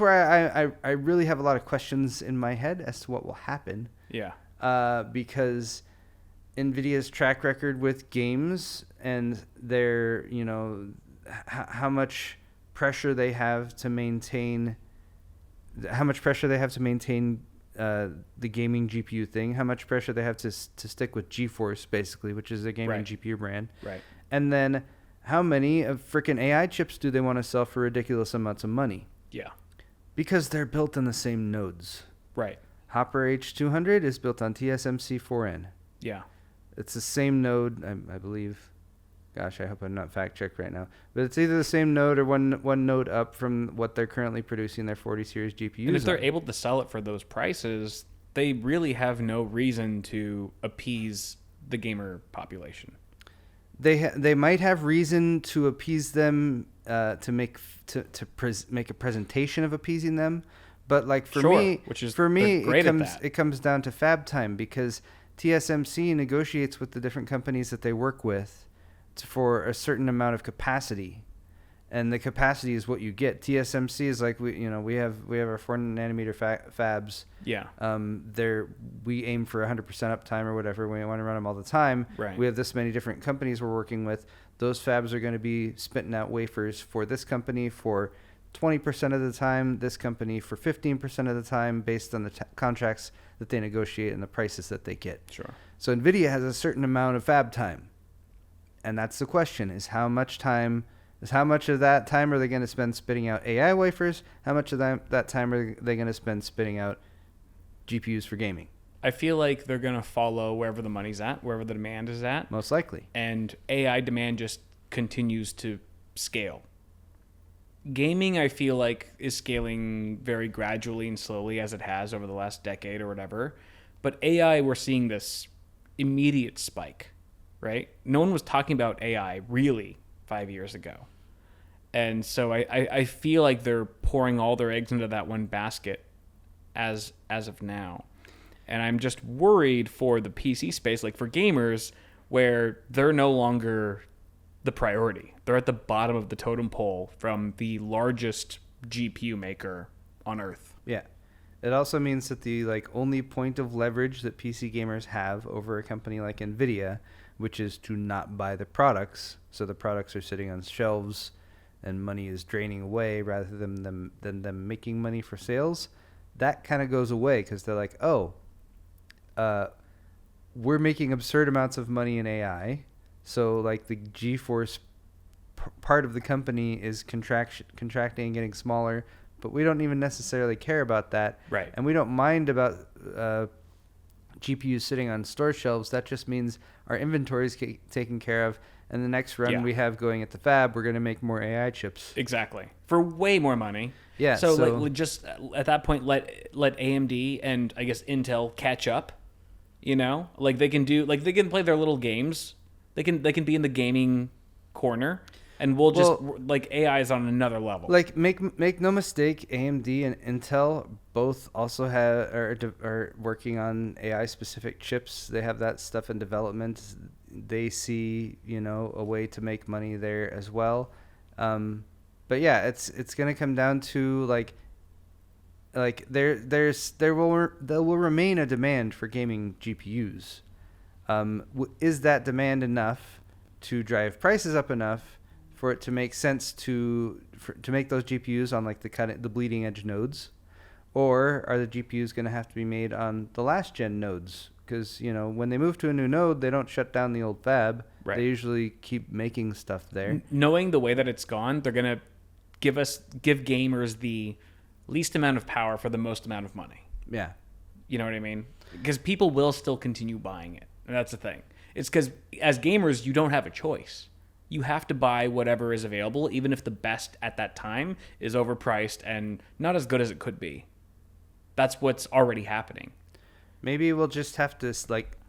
where I really have a lot of questions in my head as to what will happen. Yeah. Because Nvidia's track record with games and their, how much pressure they have to maintain the gaming GPU thing, how much pressure they have to stick with GeForce, basically, which is a gaming GPU brand. Right. And then how many of freaking AI chips do they want to sell for ridiculous amounts of money? Yeah. Because they're built on the same nodes. Right. Hopper H200 is built on TSMC 4N. Yeah. It's the same node, I believe. Gosh, I hope I'm not fact-checked right now. But it's either the same node or one node up from what they're currently producing their 40 series GPUs. And if they're able to sell it for those prices, they really have no reason to appease the gamer population. They might have reason to appease them, to make a presentation of appeasing them, but like for me, it comes down to fab time, because TSMC negotiates with the different companies that they work with for a certain amount of capacity, and the capacity is what you get. TSMC is like we have our 4 nanometer fabs. Yeah. We aim for 100% uptime or whatever. We want to run them all the time. Right. We have this many different companies we're working with. Those fabs are going to be spitting out wafers for this company for 20% of the time, this company for 15% of the time, based on the contracts that they negotiate and the prices that they get. Sure. So Nvidia has a certain amount of fab time. And that's the question, is how much of that time are they going to spend spitting out AI wafers? How much of that time are they going to spend spitting out GPUs for gaming? I feel like they're going to follow wherever the money's at, wherever the demand is at. Most likely. And AI demand just continues to scale. Gaming, I feel like, is scaling very gradually and slowly, as it has over the last decade or whatever. But AI, we're seeing this immediate spike, right? No one was talking about AI really 5 years ago. And so I feel like they're pouring all their eggs into that one basket as of now. And I'm just worried for the PC space, like for gamers, where they're no longer the priority. They're at the bottom of the totem pole from the largest GPU maker on Earth. Yeah. It also means that the only point of leverage that PC gamers have over a company like Nvidia, which is to not buy the products, so the products are sitting on shelves and money is draining away rather than them making money for sales, that kind of goes away, because they're like, we're making absurd amounts of money in AI, so like the GeForce part of the company is contracting and getting smaller, but we don't even necessarily care about that. Right. And we don't mind about GPUs sitting on store shelves. That just means our inventory is taken care of, and the next run we have going at the fab, we're going to make more AI chips. Exactly. For way more money. Yeah. So like, just at that point, let AMD and I guess Intel catch up. Like they can play their little games. They can be in the gaming corner, and we'll just like AI is on another level. Like make no mistake, AMD and Intel both also are working on AI specific chips. They have that stuff in development. They see a way to make money there as well. But yeah, it's gonna come down to like there will remain a demand for gaming GPUs. Is that demand enough to drive prices up enough for it to make sense to make those GPUs on like the bleeding edge nodes, or are the GPUs going to have to be made on the last gen nodes because when they move to a new node, they don't shut down the old fab. Right. They usually keep making stuff there. Knowing the way that it's gone, they're gonna give gamers the least amount of power for the most amount of money. Yeah. You know what I mean? Because people will still continue buying it. And that's the thing. It's because as gamers, you don't have a choice. You have to buy whatever is available, even if the best at that time is overpriced and not as good as it could be. That's what's already happening. Maybe we'll just have to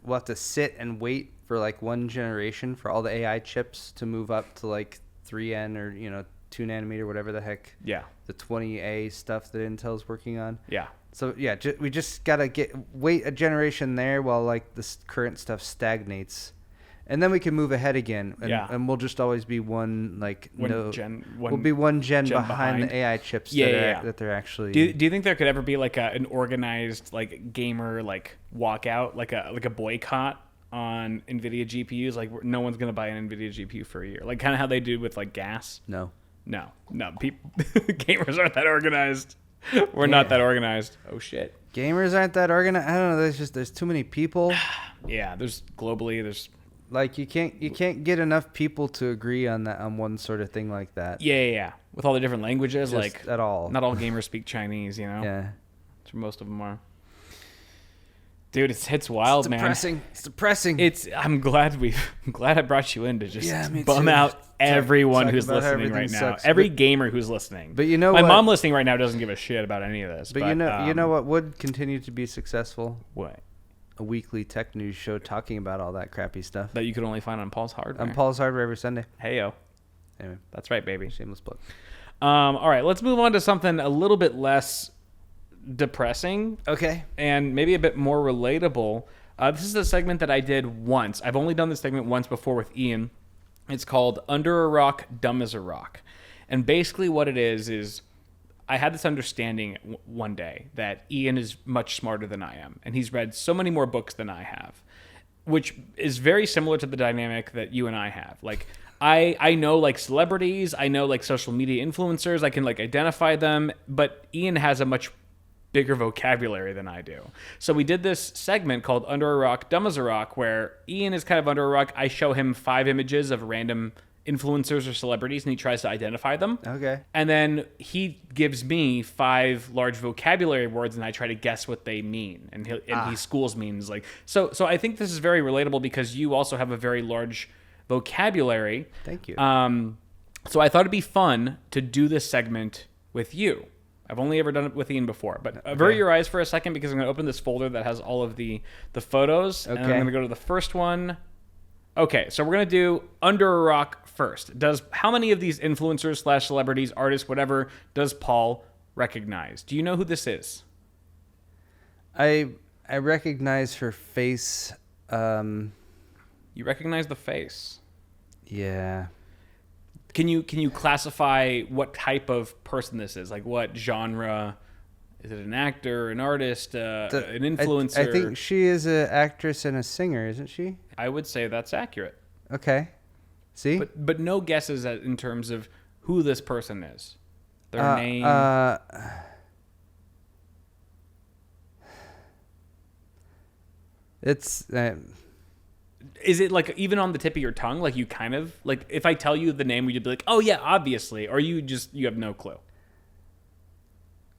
we'll have to sit and wait for one generation for all the AI chips to move up to 3N or 2 nanometer, whatever the heck. Yeah. The 20A stuff that Intel's working on. Yeah. So yeah, we just gotta wait a generation there while this current stuff stagnates, and then we can move ahead again. And we'll just always be we'll be one gen behind the AI chips that they're actually. Do you think there could ever be an organized gamer walkout, like a boycott on NVIDIA GPUs? No one's gonna buy an NVIDIA GPU for a year, kind of how they do with gas. No. People, gamers aren't that organized. We're not that organized. Oh shit. Gamers aren't that organized. I don't know. There's too many people. Yeah. There's you can't get enough people to agree on one sort of thing like that. Yeah. With all the different languages, Just at all. Not all gamers speak Chinese. Yeah. That's where most of them are. Dude, it's wild, man. It's depressing. I'm glad I brought you in to just bum too. out everyone talk who's about how listening right everything now. sucks. Every gamer who's listening. But my mom listening right now doesn't give a shit about any of this. But you know what would continue to be successful? What? A weekly tech news show talking about all that crappy stuff. That you could only find on Paul's Hardware. On Paul's Hardware every Sunday. Hey-yo. Anyway. That's right, baby. Shameless plug. All right, let's move on to something a little bit less depressing. Okay. And maybe a bit more relatable. This is a segment that I did once. I've only done this segment once before with Ian. It's called Under a Rock, Dumb as a Rock. And basically what it is I had this understanding one day that Ian is much smarter than I am. And he's read so many more books than I have, which is very similar to the dynamic that you and I have. I know celebrities, I know social media influencers, I can identify them, but Ian has a much bigger vocabulary than I do. So we did this segment called Under a Rock, Dumb as a Rock, where Ian is kind of under a rock. I show him 5 images of random influencers or celebrities, and he tries to identify them. Okay. And then he gives me 5 large vocabulary words, and I try to guess what they mean. And he schools me. And so I think this is very relatable because you also have a very large vocabulary. Thank you. So I thought it'd be fun to do this segment with you. I've only ever done it with Ian before, but avert your eyes for a second because I'm going to open this folder that has all of the photos, and I'm going to go to the first one. Okay, so we're going to do Under a Rock first. How many of these influencers / celebrities, artists, whatever, does Paul recognize? Do you know who this is? I recognize her face. You recognize the face? Yeah. Can you classify what type of person this is? What genre? Is it an actor, an artist, an influencer? I think she is an actress and a singer, isn't she? I would say that's accurate. Okay. See? But no guesses in terms of who this person is. Their name. It's... Is it even on the tip of your tongue? You kind of if I tell you the name, would you be like, "Oh yeah, obviously," or you have no clue?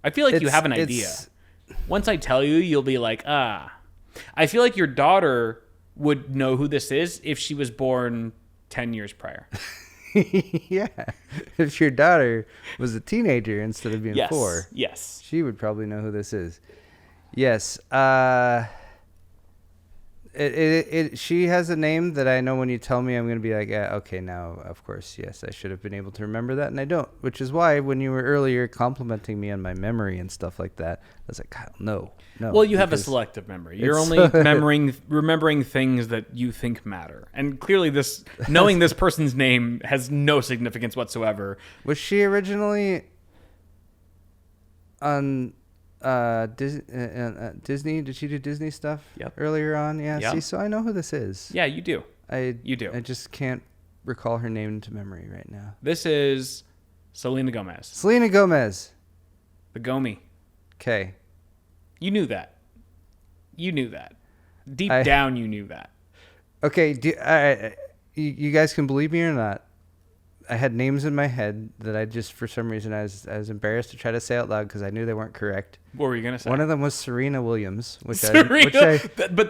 I feel like you have an idea. Once I tell you, you'll be like, "Ah." I feel like your daughter would know who this is if she was born 10 years prior. Yeah, if your daughter was a teenager instead of being 4, yes, she would probably know who this is. Yes. She has a name that I know when you tell me, I'm going to be like, yeah, okay, now, of course, yes, I should have been able to remember that, and I don't, which is why when you were earlier complimenting me on my memory and stuff like that, I was like, Kyle, no. Well, you have a selective memory. You're only remembering things that you think matter. And clearly knowing this person's name has no significance whatsoever. Was she originally on... Disney? Did she do Disney stuff earlier on? Yeah. Yep. See, so I know who this is. Yeah, you do. You do. I just can't recall her name to memory right now. This is Selena Gomez. Selena Gomez. The Gomi. Okay. You knew that. Deep down, you knew that. Okay, you guys can believe me or not. I had names in my head that I just, for some reason, I was embarrassed to try to say out loud because I knew they weren't correct. What were you gonna say? But them was Serena Williams, but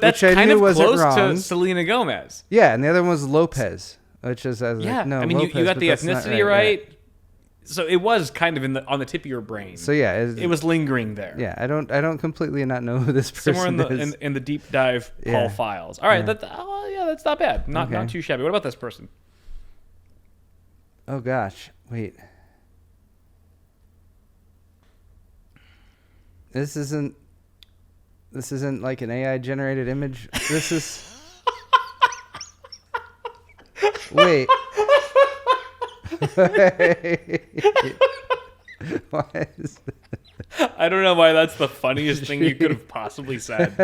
that's kind of close to Selena Gomez. Yeah, and the other one was Lopez, which is no. I mean, Lopez, you got the ethnicity right. Yeah. So it was kind of on the tip of your brain. So yeah, it was lingering there. Yeah, I don't completely not know who this person somewhere is. in the deep dive Paul files. All right, that's not bad. Not too shabby. What about this person? Oh gosh, wait. This isn't like an AI generated image. This is wait. What is I don't know why that's the funniest thing you could have possibly said.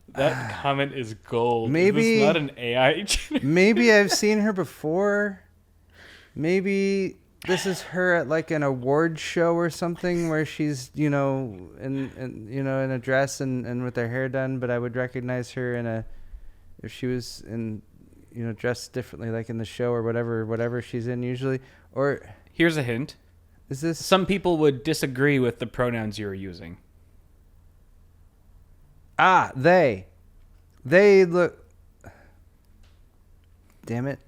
That comment is gold. Maybe is this not an AI. Maybe I've seen her before. Maybe this is her at like an award show or something where she's, in a dress and with her hair done, but I would recognize her if she was in, dressed differently, like in the show or whatever she's in usually. Or here's a hint. Is this? Some people would disagree with the pronouns you're using. They look. Damn it.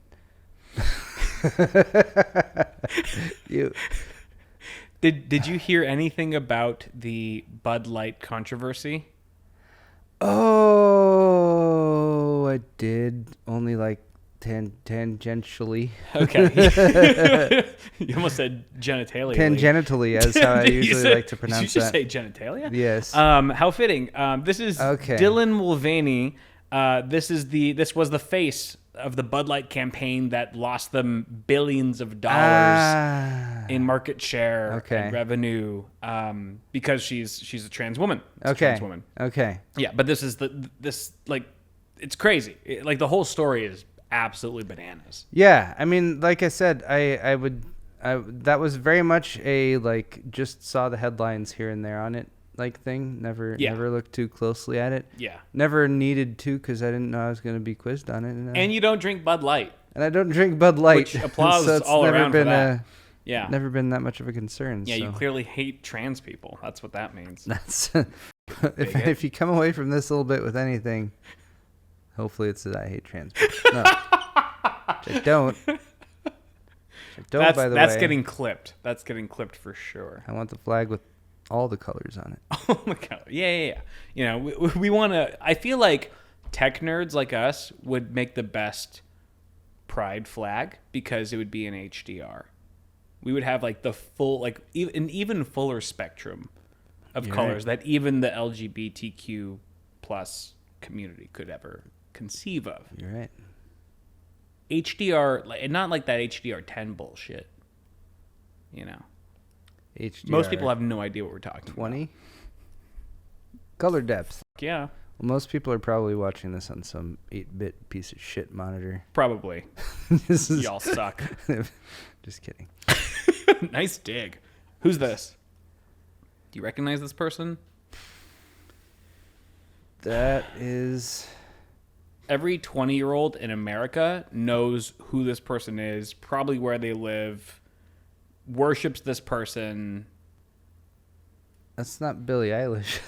Did you hear anything about the Bud Light controversy? Oh, I did. Only like tangentially. Okay. You almost said genitalia. Tangentially, as how I usually like to pronounce that. Did you just say genitalia? Yes. How fitting. This is Dylan Mulvaney. This was the face of the Bud Light campaign that lost them billions of dollars in market share and revenue because she's a trans woman. Trans woman. Okay. Yeah, but this is it's crazy. Like the whole story is absolutely bananas. Yeah, I mean, like I said, that was very much a just saw the headlines here and there on it thing. Never looked too closely at it. Yeah. Never needed to because I didn't know I was going to be quizzed on it. And you don't drink Bud Light. And I don't drink Bud Light. Which applause so it's all never around been for that. Yeah. Never been that much of a concern. Yeah, so. you clearly hate trans people. That's what that means. That's if you come away from this a little bit with anything, hopefully it's that I hate trans people. No. Which I don't. By the way. That's getting clipped. That's getting clipped for sure. I want the flag with all the colors on it. Oh my god. Yeah. We want to. I feel like tech nerds like us would make the best pride flag because it would be in HDR. We would have the full, an even fuller spectrum of colors that even the LGBTQ plus community could ever conceive of. You're right. HDR, not like that HDR10 bullshit. HDR most people have no idea what we're talking 20? about. Color depth. Yeah. Well, most people are probably watching this on some 8-bit piece of shit monitor. Probably. Y'all suck. Just kidding. Nice dig. Who's this? Do you recognize this person? That is... Every 20-year-old in America knows who this person is, probably where they live, worships this person. That's not Billie Eilish.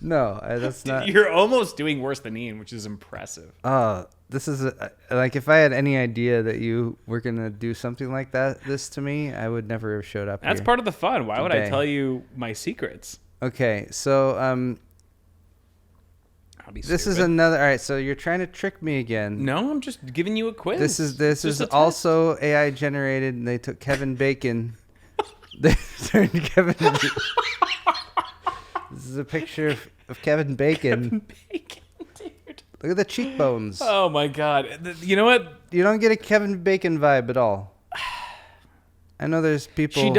No, that's not. You're almost doing worse than Ian, which is impressive. This is if I had any idea that you were gonna do something like this to me, I would never have showed up. That's part of the fun. Why would I tell you my secrets? Okay, so this is another. All right, so you're trying to trick me again. No, I'm just giving you a quiz. This is also AI generated, and they took Kevin Bacon. They turned Kevin. This is a picture of Kevin Bacon. Kevin Bacon, dude. Look at the cheekbones. Oh my god! You know what? You don't get a Kevin Bacon vibe at all. I know there's people. She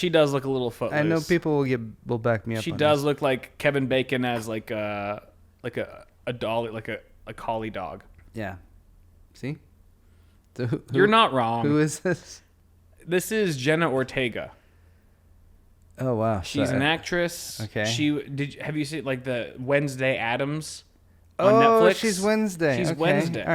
does look a little footloose. I know people will back me up. She does look like Kevin Bacon as a dolly, like a collie dog. Yeah. See? So you're not wrong. Who is this? This is Jenna Ortega. Oh wow. She's an actress. Okay. Have you seen like the Wednesday Addams on Oh, Netflix? she's Wednesday. She's Okay. Wednesday. All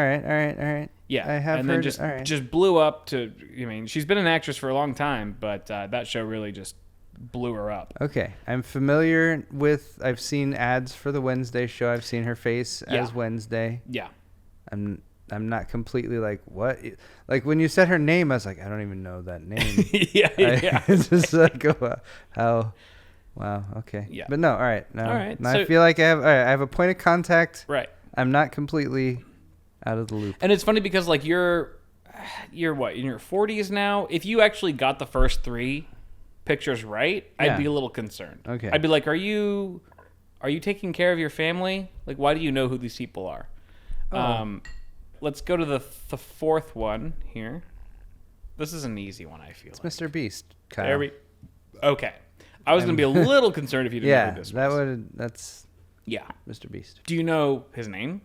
right. Yeah, I have and heard. then All right. just blew up to. I mean, she's been an actress for a long time, but that show really just blew her up. Okay, I'm familiar with. I've seen ads for the Wednesday show. I've seen her face as Wednesday. Yeah. I'm not completely like what. Like when you said her name, I was like, I don't even know that name. Yeah. It's just like how. Wow. Okay. Yeah. But no. All right. Now, All right, now so- I feel like I have. All right, I have a point of contact. Right. I'm not completely out of the loop. And it's funny because like you're what, in your 40s now? If you actually got the first 3 pictures right, Yeah. I'd be a little concerned. Okay. I'd be like, are you taking care of your family? Like, why do you know who these people are? Oh. Let's go to the 4th one here. This is an easy one, I feel like. Mr. Beast. Kyle. There we. Okay. I was going to be a little concerned if you didn't know Yeah, who this was. that's Yeah. Mr. Beast. Do you know his name?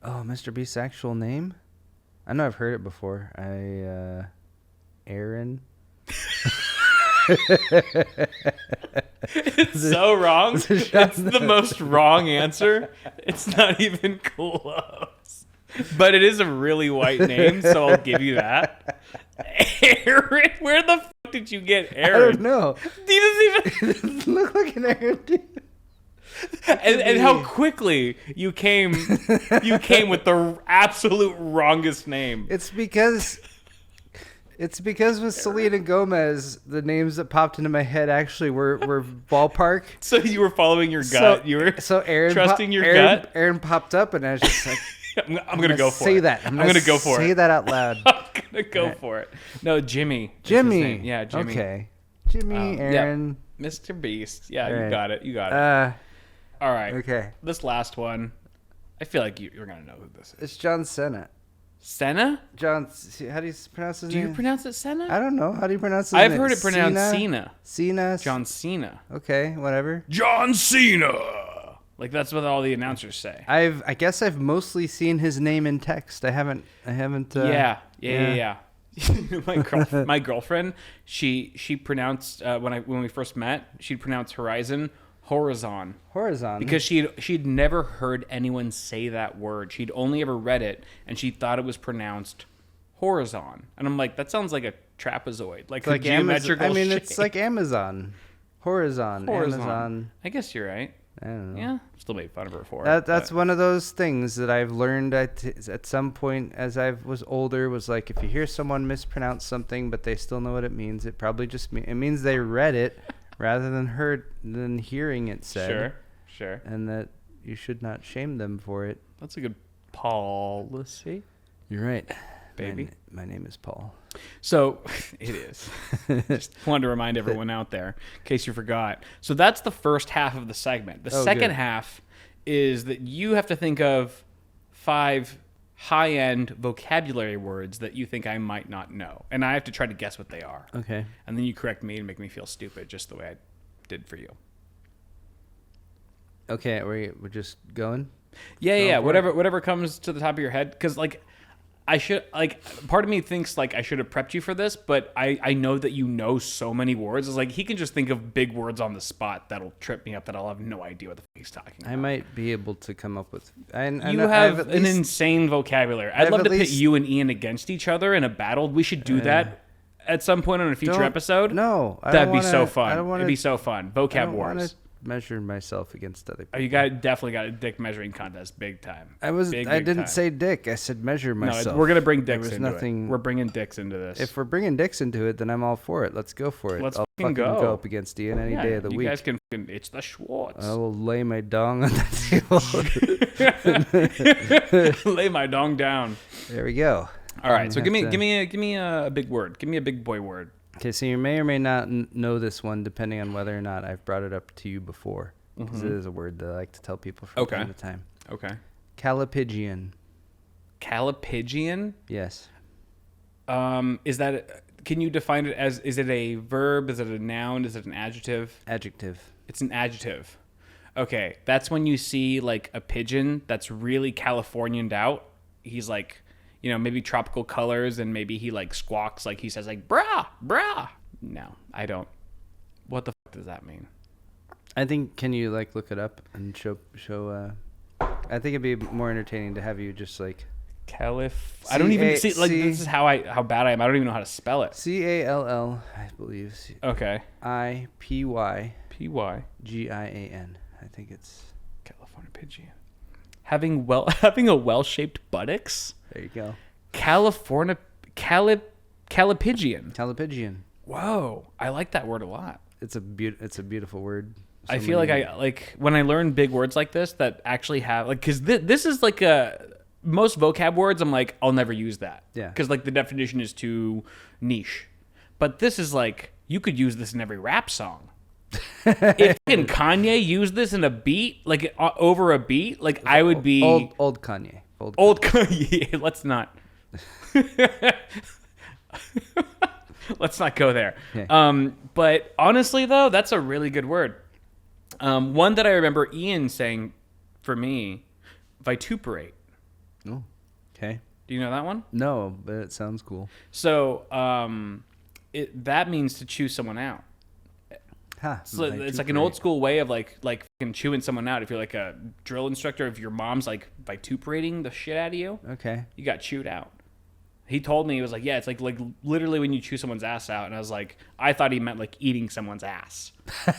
Oh, Mr. Beast's actual name? I know I've heard it before. Aaron. It's so wrong. It's the most wrong answer. It's not even close. But it is a really white name, so I'll give you that. Aaron? Where the fuck did you get I Aaron? don't know. He doesn't even... It doesn't look like an Aaron, dude. And how quickly you came with the absolute wrongest name. It's because with Selena Gomez, the names that popped into my head actually were ballpark. So you were following your gut. You were Aaron trusting your gut. Aaron popped up, and I was just like, I'm gonna go for say it. that. I'm gonna go for say it. that out loud. I'm gonna go for it. No, Jimmy. is his Jimmy. name. Yeah, Jimmy. Okay. Jimmy, Aaron. Yep. Mr. Beast. Yeah, All you right. got it. You got it. All right. Okay. This last one, I feel like you're gonna know who this is. It's John Cena. Senna? How do you pronounce his Do name? you pronounce it Senna? I don't know. How do you pronounce his I've name? heard it pronounced Cena. Cena. John Cena. Okay, whatever. John Cena. Like that's what all the announcers say. I guess I've mostly seen his name in text. I haven't. Yeah. My girlfriend, she pronounced when we first met, she'd pronounce horizon horizon. Horizon. Because she'd never heard anyone say that word. She'd only ever read it, and she thought it was pronounced horizon. And I'm like, that sounds like a trapezoid, like It's a like geometrical Amazon. I mean, shape. it's like Amazon. Horizon. Amazon. I guess you're right. I don't know. Yeah, still made fun of her for it. That's but- one of those things that I've learned at some point as I was older, was like, if you hear someone mispronounce something but they still know what it means, it probably just it means they read it rather than hearing it said. Sure. And that you should not shame them for it. That's a good policy. You're right, Baby. My name is Paul. So it is. Just wanted to remind everyone out there, in case you forgot. So that's the first half of the segment. The second good. half is that you have to think of 5 high-end vocabulary words that you think I might not know. And I have to try to guess what they are. Okay. And then you correct me and make me feel stupid, just the way I did for you. Okay, we're just going? Yeah. for it. Whatever comes to the top of your head. Because, like, part of me thinks, like, I should have prepped you for this, but I know that you know so many words. It's like, he can just think of big words on the spot that'll trip me up that I'll have no idea what the fuck he's talking about. I might be able to come up with... You have an insane vocabulary. I'd love to pit you and Ian against each other in a battle. We should do that at some point on a future episode. No. That'd be so fun. It'd be so fun. Vocab wars. Measure myself against other people. You definitely got a dick measuring contest, big time. I Big didn't time. say dick. I said measure myself. No, we're gonna bring dicks was into nothing- it. We're bringing dicks into this. If we're bringing dicks into it, then I'm all for it. Let's go for it. Let's I'll fucking go. up against Ian any day of the you week. guys can. It's the Schwartz. I will lay my dong on the table. Lay my dong down. There we go. All right, so have give me to- a big word. Give me a big boy word. Okay, so you may or may not know this one, depending on whether or not I've brought it up to you before, because it is a word that I like to tell people from time to time. Okay. Calipigian. Calipigian. Yes. Is that? Can you define it as? Is it a verb? Is it a noun? Is it an adjective? Adjective. It's an adjective. Okay, that's when you see like a pigeon that's really Californianed out. He's like, maybe tropical colors, and maybe he like squawks like he says like brah brah. No, I don't. What the fuck does that mean? I think, can you like look it up and show I think it'd be more entertaining to have you just like I don't even see, like, this is how bad I am. I don't even know how to spell it. Call, I believe. Okay. IPY PY GIAN. I think it's California pigeon. Having a well-shaped buttocks. there. You go. California calipigian. Calipigian. Whoa, I like that word a lot. It's a beautiful word. I feel like I like when I learn big words like this that actually have like, because this is like most vocab words I'm like, I'll never use that. Yeah. Because like the definition is too niche. But this is like, you could use this in every rap song. If fucking Kanye used this in a beat, like over a beat, like I would be old Kanye. Old Kanye. Let's not. Let's not go there. Okay. But honestly, though, that's a really good word. One that I remember Ian saying for me, vituperate. Oh, okay. Do you know that one? No, but it sounds cool. So that means to chew someone out. Huh, so it's like an old school way of like fucking chewing someone out. If you're like a drill instructor, if your mom's like vituperating the shit out of you, okay, you got chewed out. He told me, he was like, yeah, it's like literally when you chew someone's ass out. And I was like, I thought he meant like eating someone's ass.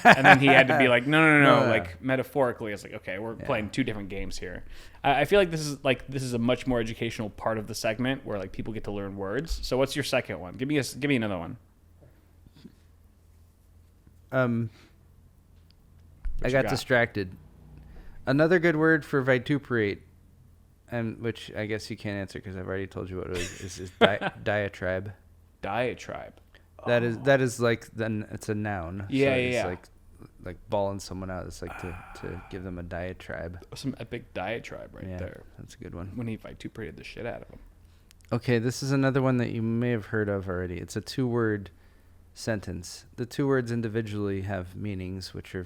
And then he had to be like, no. Like metaphorically, I was like, okay, we're playing two different games here. I feel like this is a much more educational part of the segment where like people get to learn words. So what's your second one? Give me another one. I got distracted. Another good word for vituperate, and which I guess you can't answer because I've already told you what it is diatribe. Diatribe. That is like it's a noun. Yeah, so yeah. It's like bawling someone out. It's like to give them a diatribe. Some epic diatribe there. That's a good one. When he vituperated the shit out of him. Okay, this is another one that you may have heard of already. It's a 2-word sentence. The 2 words individually have meanings, which are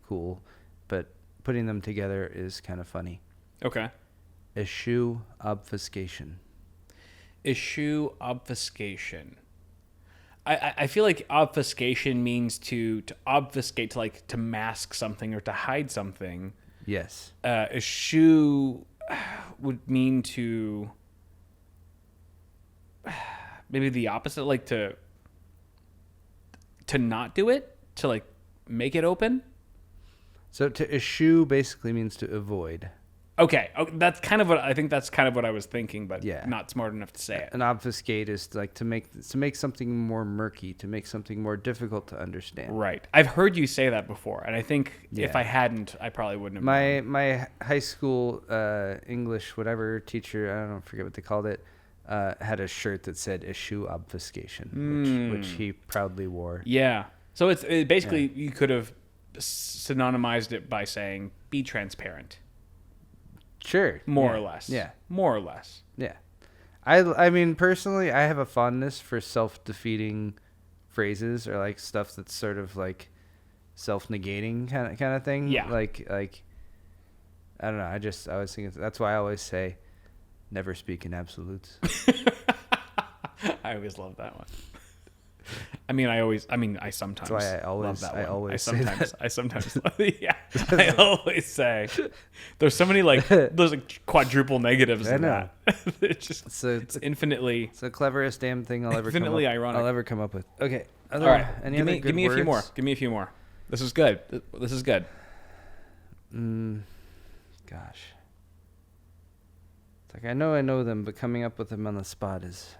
cool, but putting them together is kind of funny. Okay. Eschew obfuscation. Eschew obfuscation. I feel like obfuscation means to obfuscate, to mask something or to hide something. Yes. Eschew would mean to maybe the opposite, like to not do it, to like make it open. So to eschew basically means to avoid. Okay, that's kind of what I was thinking, but not smart enough to say it. An obfuscate is like to make something more murky, to make something more difficult to understand. Right. I've heard you say that before, and I think if I hadn't, I probably wouldn't have. My high school English whatever teacher, I don't forget what they called it, had a shirt that said "eschew obfuscation," which he proudly wore. Yeah. So it's basically you could have synonymized it by saying "be transparent." Sure. More or less. Yeah. More or less. Yeah. I mean, personally, I have a fondness for self-defeating phrases or like stuff that's sort of like self-negating kind of thing. Yeah. Like I don't know. I always think that's why I always say, never speak in absolutes. I always love that one. I sometimes. That's why I always love that one. I sometimes. Yeah. I always say. There's so many there's like quadruple negatives in that. It's infinitely. It's the cleverest damn thing infinitely ironic. I'll ever come up with. Okay. All right. Give me a few more. Give me a few more. This is good. Gosh. It's like I know them, but coming up with them on the spot is.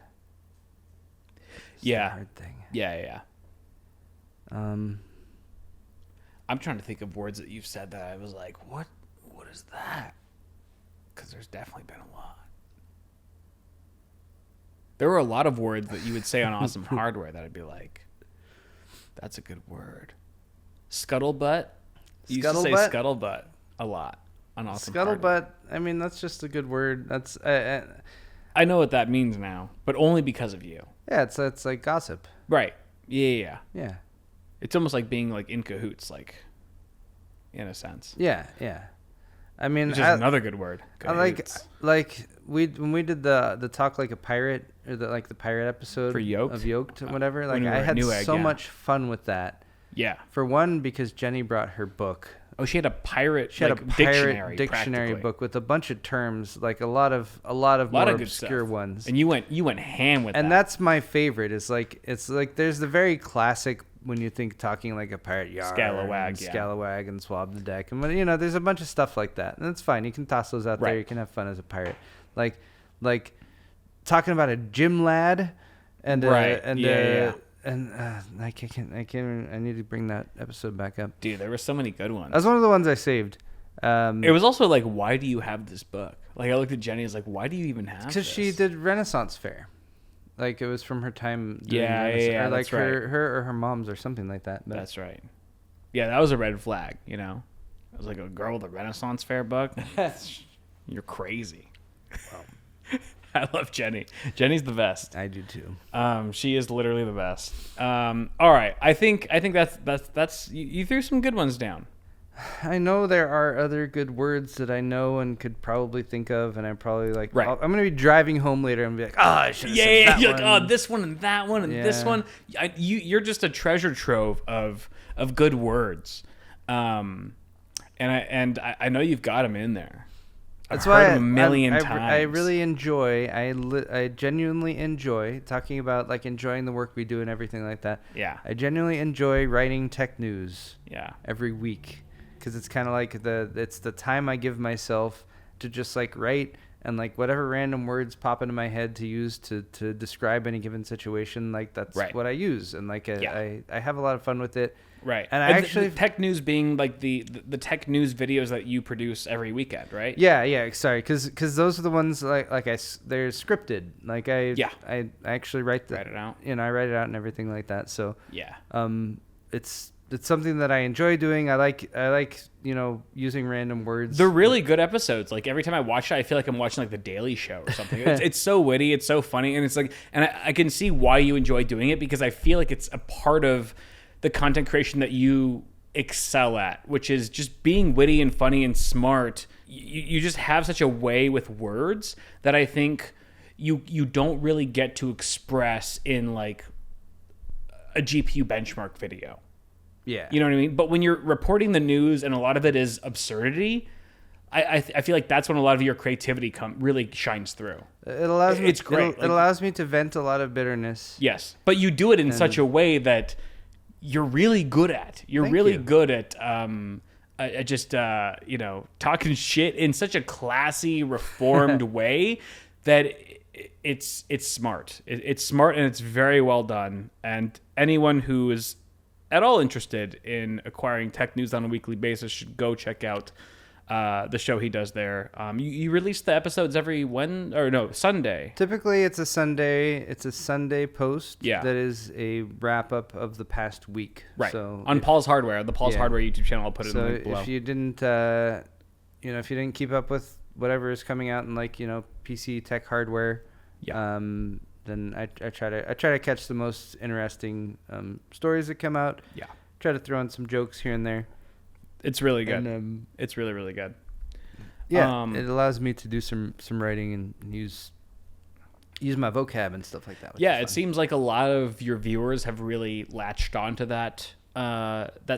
Yeah. A hard thing. Yeah. I'm trying to think of words that you've said that I was like, what is that? Because there's definitely been a lot. There were a lot of words that you would say on Awesome Hardware that I'd be like, that's a good word. Scuttlebutt. You used to say scuttlebutt a lot on Awesome Hardware. Scuttlebutt, that's just a good word. That's I know what that means now, but only because of you. Yeah, it's like gossip. Right. Yeah. Yeah. It's almost like being like in cahoots, like in a sense. Yeah. Which is another good word. Cahoots. When we did the Talk Like a Pirate or the pirate episode for Yoked? of Yoked or whatever, I had so much fun with that Yeah. For one, because Jenny brought her book. Oh, she had a pirate. She had like, a pirate dictionary practically. book with a bunch of terms, like a lot of more good obscure stuff. ones. And you went ham with that. And that's my favorite. It's like there's the very classic when you think talking like a pirate, yarn, scalawag, and swab the deck, and there's a bunch of stuff like that, and that's fine. You can toss those out there. You can have fun as a pirate, like talking about a gym lad, and I can't. I need to bring that episode back up. Dude, there were so many good ones. That's one of the ones I saved. It was also like, why do you have this book? Like, I looked at Jenny, I was like, why do you even have this? Because she did Renaissance Fair. Like, it was from her time doing Yeah, or like that's right. her or her mom's or something like that. But That's right. Yeah, that was a red flag, I was like, a girl with a Renaissance Fair book? You're crazy. I love Jenny. Jenny's the best. I do too. She is literally the best. All right. I think that's you threw some good ones down. I know there are other good words that I know and could probably think of, and I'm probably like, right. I'm gonna be driving home later and be like, I should have said that you're one. like, oh, this one and that one and this one. You're just a treasure trove of good words, and I know you've got them in there. That's why a million times. I really enjoy. I genuinely enjoy talking about like enjoying the work we do and everything like that. Yeah. I genuinely enjoy writing tech news. Yeah. Every week, because it's kind of like it's the time I give myself to just like write and like whatever random words pop into my head to use to describe any given situation. Like that's what I use, and like I have a lot of fun with it. Right. And I actually the tech news being like the tech news videos that you produce every weekend, right? Yeah. Sorry, because those are the ones they're scripted. Like I actually write it out. I write it out and everything like that. So yeah. It's something that I enjoy doing. I like using random words. They're really good episodes. Like every time I watch it, I feel like I'm watching like The Daily Show or something. It's so witty, it's so funny, and it's like, and I can see why you enjoy doing it, because I feel like it's a part of the content creation that you excel at, which is just being witty and funny and smart. You just have such a way with words that I think you don't really get to express in like a GPU benchmark video. Yeah. You know what I mean? But when you're reporting the news and a lot of it is absurdity, I feel like that's when a lot of your creativity really shines through. It allows me. It's great. It allows me to vent a lot of bitterness. Yes, but you do it in such a way that you're really good at. You're really good at just talking shit in such a classy, reformed way that it's smart. It's smart and it's very well done. And anyone who is at all interested in acquiring tech news on a weekly basis should go check out the show he does there. You release the episodes every Sunday. Typically, it's a Sunday. It's a Sunday post. Yeah. That is a wrap up of the past week. Right. So on Paul's Hardware, the Paul's Hardware YouTube channel. I'll put it in the link below. So if you didn't, if you didn't keep up with whatever is coming out in PC tech hardware, then I try to catch the most interesting stories that come out. Yeah. Try to throw in some jokes here and there. It's really good. And, it's really, really good. Yeah, it allows me to do some writing and use my vocab and stuff like that. Yeah, it seems like a lot of your viewers have really latched onto that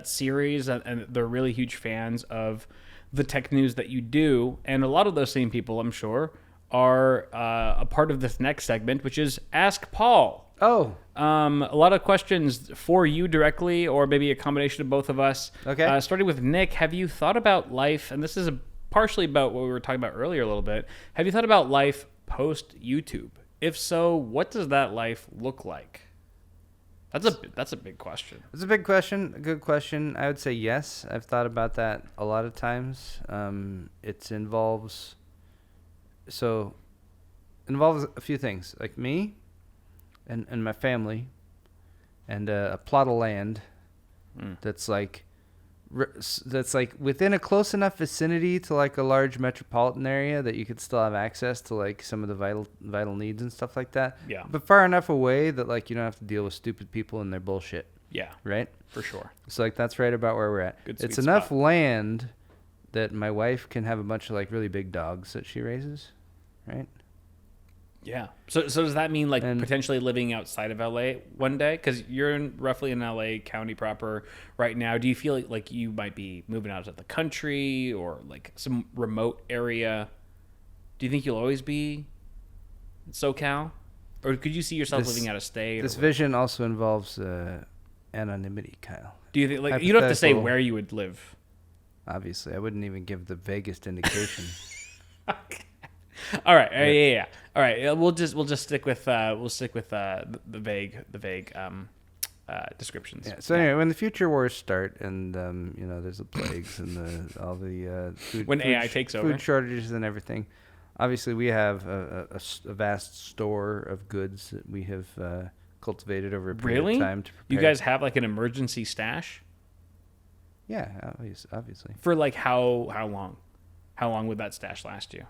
series, and they're really huge fans of the tech news that you do. And a lot of those same people, I'm sure, are a part of this next segment, which is Ask Paul. Oh. A lot of questions for you directly, or maybe a combination of both of us. Okay. Starting with Nick, have you thought about life, and this is partially about what we were talking about earlier a little bit, have you thought about life post-YouTube? If so, what does that life look like? That's a big question. It's a big question, a good question. I would say yes. I've thought about that a lot of times. It involves a few things, like me and my family, and a plot of land that's like within a close enough vicinity to like a large metropolitan area that you could still have access to like some of the vital needs and stuff like that. Yeah. But far enough away that like you don't have to deal with stupid people and their bullshit. Yeah. Right? For sure. So like that's right about where we're at. Good, it's sweet enough spot. land that my wife can have a bunch of like really big dogs that she raises, right? Yeah. So does that mean like And potentially living outside of LA one day? Because you're roughly in LA County proper right now. Do you feel like you might be moving out of the country or like some remote area? Do you think you'll always be in SoCal, or could you see yourself living out of state? This vision also involves anonymity, Kyle. Do you think like you don't have to say Hypothetical. where you would live? Obviously, I wouldn't even give the vaguest indication. Okay. All right. Yeah. All right. We'll just stick with the vague descriptions. Yeah. So anyway, when the future wars start, and there's the plagues and all the When AI takes over, food shortages and everything. Obviously, we have a vast store of goods that we have cultivated over a period of time to prepare. You guys have like an emergency stash? Yeah, obviously. For like how long? How long would that stash last you?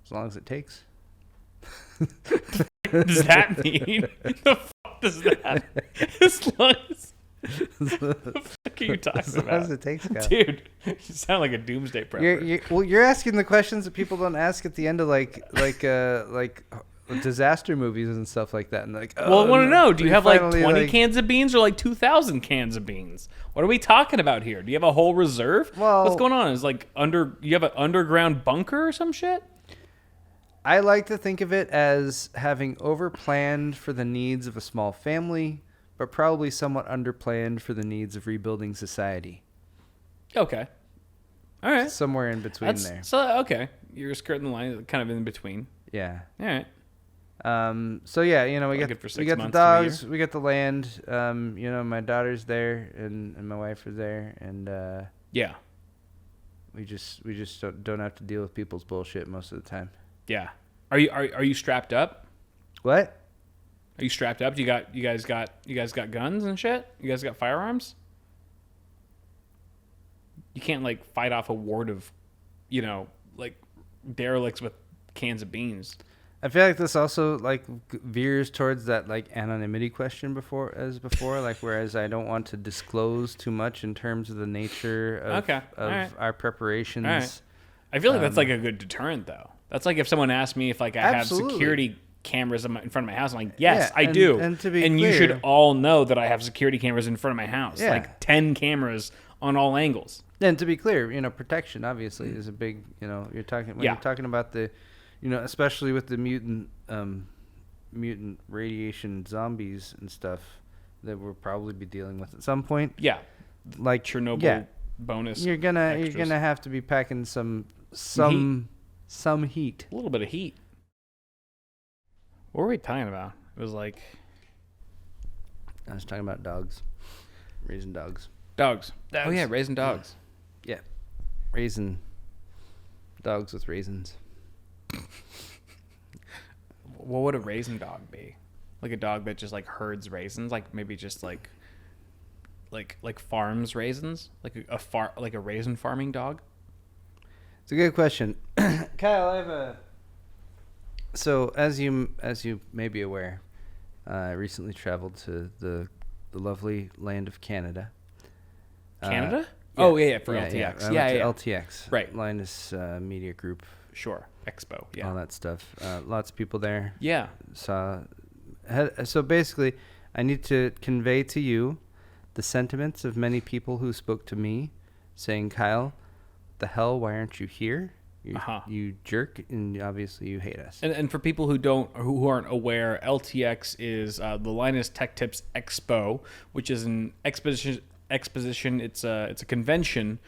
As long as it takes. Does that mean? The fuck does that? As long as. The fuck are you talking As about? long as it takes, Kyle. Dude, you sound like a doomsday prepper. You're asking the questions that people don't ask at the end of like disaster movies and stuff like that. And like, Well, I want to know, do you have like finally, 20 cans of beans or like 2,000 cans of beans? What are we talking about here? Do you have a whole reserve? Well- What's going on? Is like you have an underground bunker or some shit? I like to think of it as having overplanned for the needs of a small family, but probably somewhat underplanned for the needs of rebuilding society. Okay. All right. Somewhere in between there. So, okay. You're skirting the line, kind of in between. Yeah. All right. So yeah, we Probably got good for 6 we got the months to a dogs, we got the land. My daughter's there and my wife is there, and Yeah. we just don't have to deal with people's bullshit most of the time. Yeah. Are you strapped up? What? Are you strapped up? You guys got guns and shit? You guys got firearms? You can't like fight off a ward of, like derelicts with cans of beans. I feel like this also like veers towards that like anonymity question before, like whereas I don't want to disclose too much in terms of the nature of our preparations. All right. I feel like that's like a good deterrent though. That's like if someone asked me if like I Absolutely. have security cameras in front of my house, I'm like, yes, Yeah, I do. and to be you clear- should all know that I have security cameras in front of my house. Yeah. Like 10 cameras on all angles. And to be clear, protection obviously is a big, you're talking about the, especially with the mutant radiation zombies and stuff that we'll probably be dealing with at some point. Yeah. Like Chernobyl bonus. You're gonna have to be packing some heat. A little bit of heat. What were we talking about? It was like I was talking about dogs, raising dogs. dogs. Oh yeah, raising dogs. Yeah, raising dogs with raisins. What would a raisin dog be? Like a dog that just like herds raisins, like maybe just like farms raisins, like a raisin farming dog. It's a good question, Kyle. I have So as you may be aware, I recently traveled to the lovely land of Canada. Canada? Yeah. Oh yeah, for LTX. Yeah, Yeah. LTX. Right. Linus Media Group. Sure. Expo. Yeah. All that stuff. Lots of people there. Yeah. So basically, I need to convey to you the sentiments of many people who spoke to me, saying, "Kyle, the hell? Why aren't you here? You jerk, and obviously you hate us." And for people who aren't aware, LTX is the Linus Tech Tips Expo, which is an exposition. It's a convention,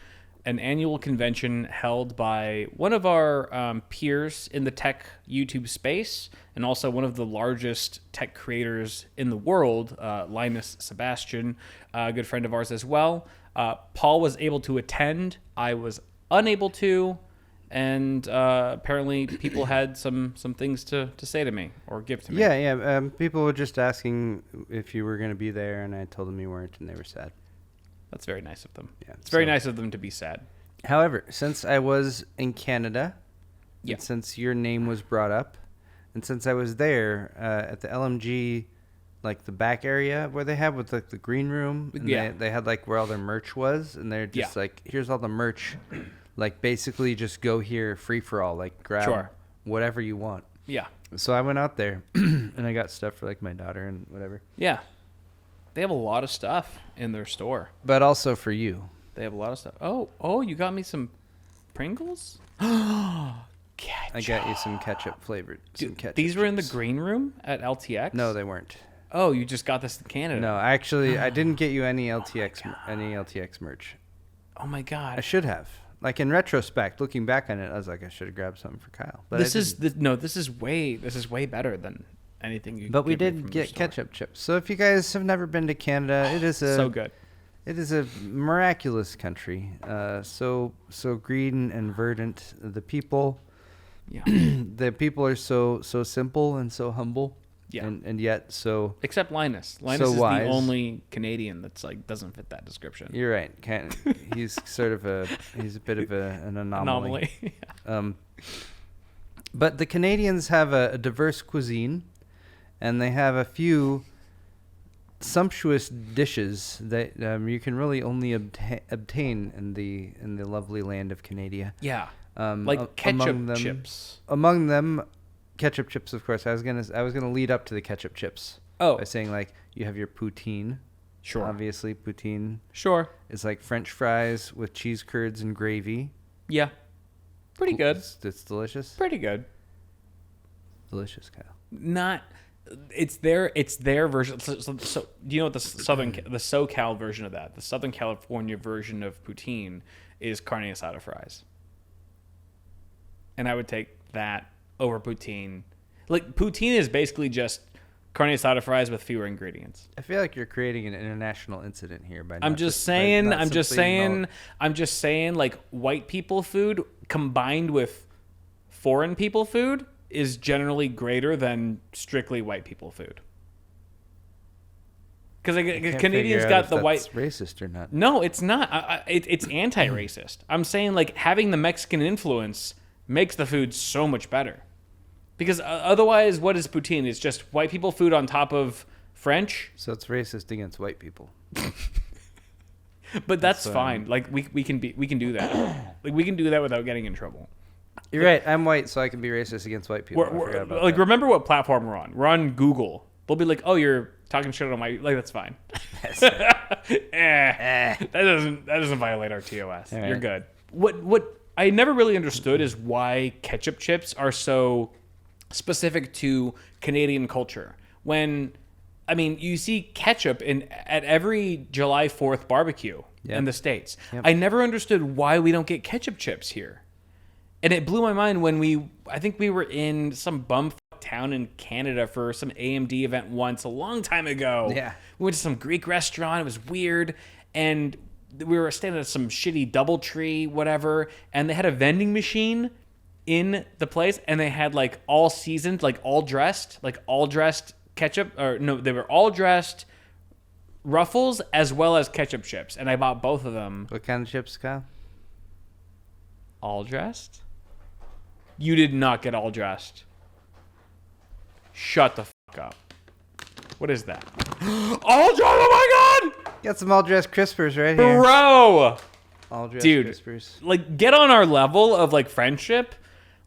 an annual convention held by one of our peers in the tech YouTube space, and also one of the largest tech creators in the world, Linus Sebastian, a good friend of ours as well. Paul was able to attend. I was unable to. And apparently people had some things to say to me or give to me. Yeah. People were just asking if you were going to be there, and I told them you weren't, and they were sad. That's very nice of them. Yeah, it's very nice of them to be sad. However, since I was in Canada, Yeah. and since your name was brought up, and since I was there at the LMG, like the back area where they have with like the green room, and they had like where all their merch was, and they're just like, here's all the merch. Like, basically just go here free for all. Like, grab whatever you want. Yeah. So I went out there and I got stuff for like my daughter and whatever. Yeah. They have a lot of stuff in their store. But also for you. They have a lot of stuff. Oh, you got me some Pringles? Ketchup. I got you some ketchup flavored. These were in the green room at LTX? No, they weren't. Oh, you just got this in Canada. No, actually, I didn't get you any LTX merch. Oh my god. I should have. Like in retrospect, looking back on it, I was like, I should have grabbed something for Kyle. But this is way better than anything you. But we get from did the get store. ketchup chips. So if you guys have never been to Canada, it is So good. It is a miraculous country. So green and verdant. The people. Yeah. The people are so simple and so humble. Yeah. And yet so. Except Linus. Linus is wise. the only Canadian that's like doesn't fit that description. You're right. He's sort of he's a bit of an anomaly. Yeah. But the Canadians have a diverse cuisine, and they have a few sumptuous dishes that you can really only obtain in the lovely land of Canada. Yeah. Like ketchup chips. chips. Among them, ketchup chips, of course. I was gonna lead up to the ketchup chips. Oh. By saying like you have your poutine. Sure. Obviously, poutine. Sure. It's like French fries with cheese curds and gravy. Yeah. Pretty good. It's delicious. Pretty good. Delicious, Kyle. Not. It's their version. So do you know what the SoCal version of that? The Southern California version of poutine is carne asada fries. And I would take that over poutine. Like poutine is basically just carne asada fries with fewer ingredients. I feel like you're creating an international incident here by. I'm just saying. Like white people food combined with foreign people food is generally greater than strictly white people food. Because Canadians got the white. Racist or not? No, it's not. It's anti-racist. I'm saying like having the Mexican influence makes the food so much better. Because otherwise, what is poutine? It's just white people food on top of French. So it's racist against white people. But that's fine. Like we can do that. Like we can do that without getting in trouble. You're right. I'm white, so I can be racist against white people. Remember what platform we're on? We're on Google. They'll be like, "Oh, you're talking shit on my like." That's fine. That doesn't violate our TOS. Right. You're good. What I never really understood is why ketchup chips are so specific to Canadian culture. When, I mean, you see ketchup at every July 4th barbecue in the States. Yep. I never understood why we don't get ketchup chips here. And it blew my mind when I think we were in some bumfuck town in Canada for some AMD event once a long time ago. Yeah. We went to some Greek restaurant. It was weird. And we were staying at some shitty DoubleTree, whatever. And they had a vending machine in the place. And they had like all seasoned, like all dressed ketchup. Or no, they were all dressed Ruffles as well as ketchup chips. And I bought both of them. What kind of chips, Kyle? All dressed? You did not get all dressed. Shut the fuck up. What is that? All dressed? Oh my god! Got some all dressed crispers right here. Bro! All dressed crispers. Like, get on our level of like friendship.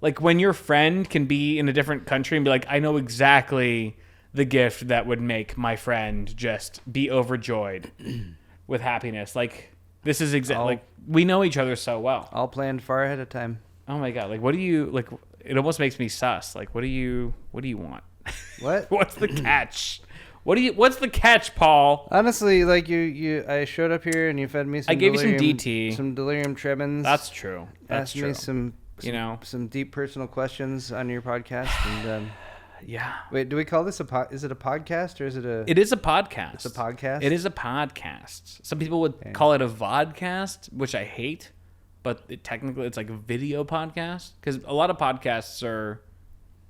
Like when your friend can be in a different country and be like, I know exactly the gift that would make my friend just be overjoyed with happiness. Like, this is exactly like we know each other so well. All planned far ahead of time. Oh my god! Like, what do you like? It almost makes me sus. Like, what do you want? What? What's the catch? What's the catch, Paul? Honestly, like I showed up here and you fed me some. I gave you some DT, some delirium tremens. That's true. Asked me some deep personal questions on your podcast, and yeah. Wait, do we call this is it a podcast or is it a? It is a podcast. It's a podcast. It is a podcast. Some people would call it a vodcast, which I hate, but technically it's like a video podcast because a lot of podcasts are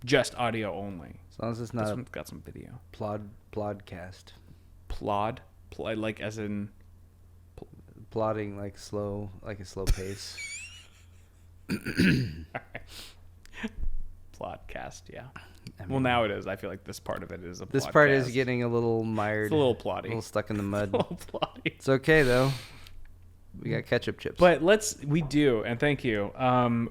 just audio only. As long as it's not. This one's got some video. Plodcast. Like as in plodding like a slow pace. Plodcast, yeah. Well, now it is. I feel like this part of it is a. This part is getting a little mired. It's a little plotty. A little stuck in the mud. A little plotty. It's okay though. We got ketchup chips. But we do, and thank you.